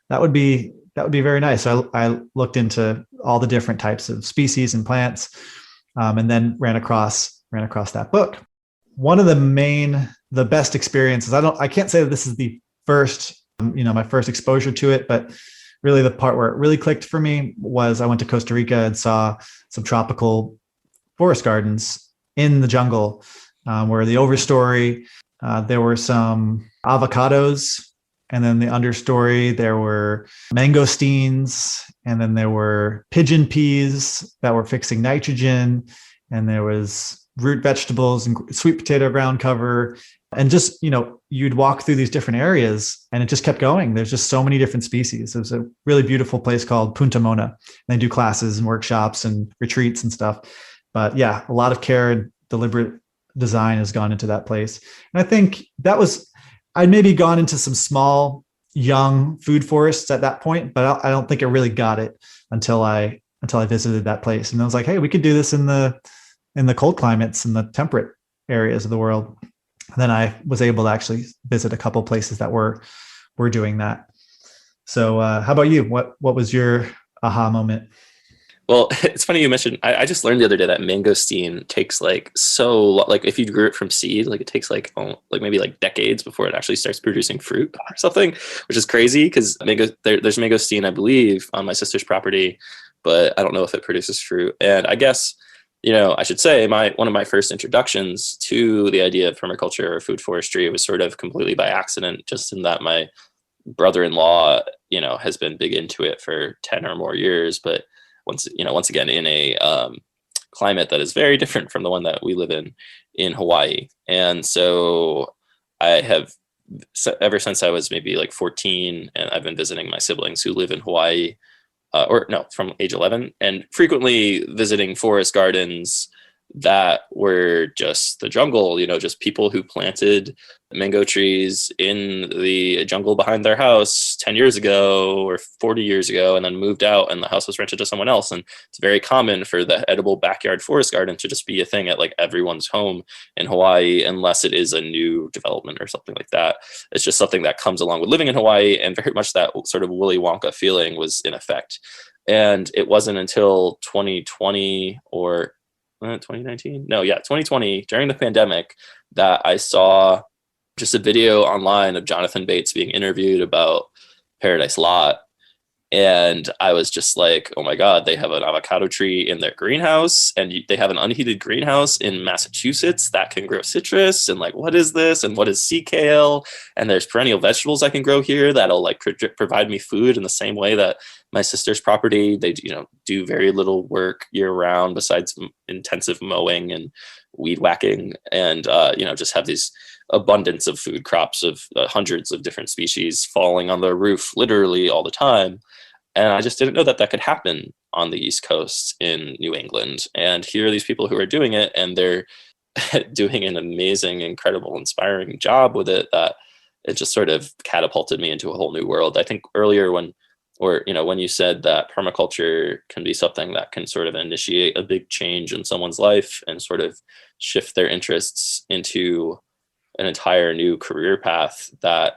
that would be very nice. So I looked into all the different types of species and plants, and then ran across that book. One of the best experiences, I can't say that this is the first, my first exposure to it, but really the part where it really clicked for me was I went to Costa Rica and saw some tropical forest gardens in the jungle, where the overstory, there were some avocados, and then the understory, there were mangosteens, and then there were pigeon peas that were fixing nitrogen, and there was root vegetables and sweet potato ground cover. And just, you'd walk through these different areas and it just kept going. There's just so many different species. It was a really beautiful place called Punta Mona. And they do classes and workshops and retreats and stuff. But yeah, a lot of care and deliberate design has gone into that place. And I think I'd maybe gone into some small, young food forests at that point, but I don't think I really got it until I visited that place. And I was like, hey, we could do this in the cold climates and the temperate areas of the world. And then I was able to actually visit a couple places that were doing that. So how about you? What was your aha moment? Well, it's funny you mentioned, I just learned the other day that mangosteen takes if you grew it from seed, it takes maybe decades before it actually starts producing fruit or something, which is crazy because there's mangosteen, I believe, on my sister's property, but I don't know if it produces fruit. And I guess, I should say one of my first introductions to the idea of permaculture or food forestry was sort of completely by accident, just in that my brother-in-law, has been big into it for 10 or more years, but once again, in a climate that is very different from the one that we live in Hawaii. And so I have, ever since I was maybe 14, and I've been visiting my siblings who live in Hawaii, from age 11, and frequently visiting forest gardens that were just the jungle, just people who planted mango trees in the jungle behind their house 10 years ago or 40 years ago, and then moved out and the house was rented to someone else. And it's very common for the edible backyard forest garden to just be a thing at everyone's home in Hawaii, unless it is a new development or something like that. It's just something that comes along with living in Hawaii, and very much that sort of Willy Wonka feeling was in effect. And it wasn't until 2020 or 2019? No, yeah, 2020, during the pandemic, that I saw just a video online of Jonathan Bates being interviewed about Paradise Lot. And I was just like, oh my God, they have an avocado tree in their greenhouse, and they have an unheated greenhouse in Massachusetts that can grow citrus. And what is this? And what is sea kale? And there's perennial vegetables I can grow here that'll provide me food in the same way that my sister's property, they do very little work year round besides intensive mowing and weed whacking, and just have these abundance of food crops of hundreds of different species falling on the roof literally all the time. And I just didn't know that could happen on the East Coast in New England. And here are these people who are doing it, and they're doing an amazing, incredible, inspiring job with it, that it just sort of catapulted me into a whole new world. I think earlier when you said that permaculture can be something that can sort of initiate a big change in someone's life and sort of shift their interests into an entire new career path, that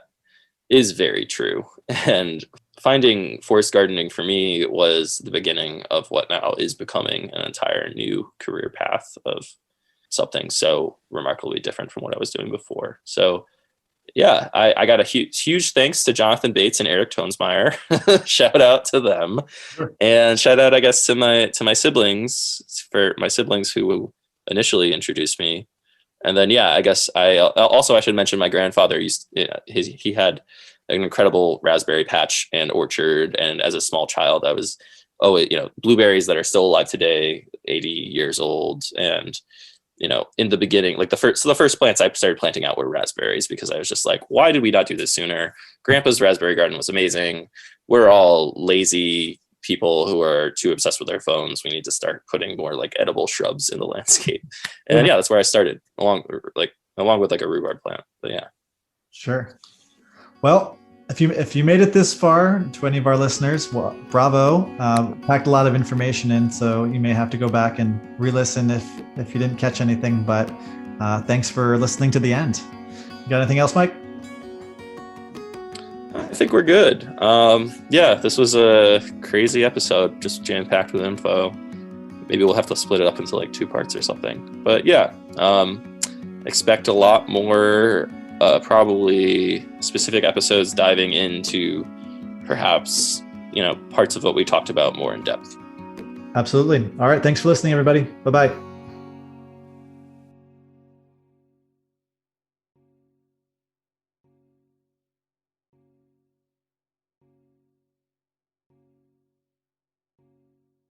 is very true. And finding forest gardening for me was the beginning of what now is becoming an entire new career path of something so remarkably different from what I was doing before. So yeah, I got a huge thanks to Jonathan Bates and Eric Tonesmeyer. Shout out to them. Sure. And shout out, I guess, to my siblings, for my siblings who initially introduced me. And then, yeah, I guess I should mention my grandfather. He had an incredible raspberry patch and orchard. And as a small child, I was, blueberries that are still alive today, 80 years old. And, in the beginning, like the first plants I started planting out were raspberries, because I was just like, why did we not do this sooner? Grandpa's raspberry garden was amazing. We're all lazy people who are too obsessed with their phones. We need to start putting more like edible shrubs in the landscape. And yeah, that's where I started, along with like a rhubarb plant. But yeah. Sure. Well, if you made it this far, to any of our listeners, well, bravo. Packed a lot of information in, so you may have to go back and re-listen if you didn't catch anything. But thanks for listening to the end. You got anything else, Mike? I think we're good. Yeah, this was a crazy episode, just jam-packed with info. Maybe we'll have to split it up into like 2 parts or something. But yeah, expect a lot more, probably specific episodes diving into perhaps, parts of what we talked about more in depth. Absolutely. All right. Thanks for listening, everybody. Bye-bye.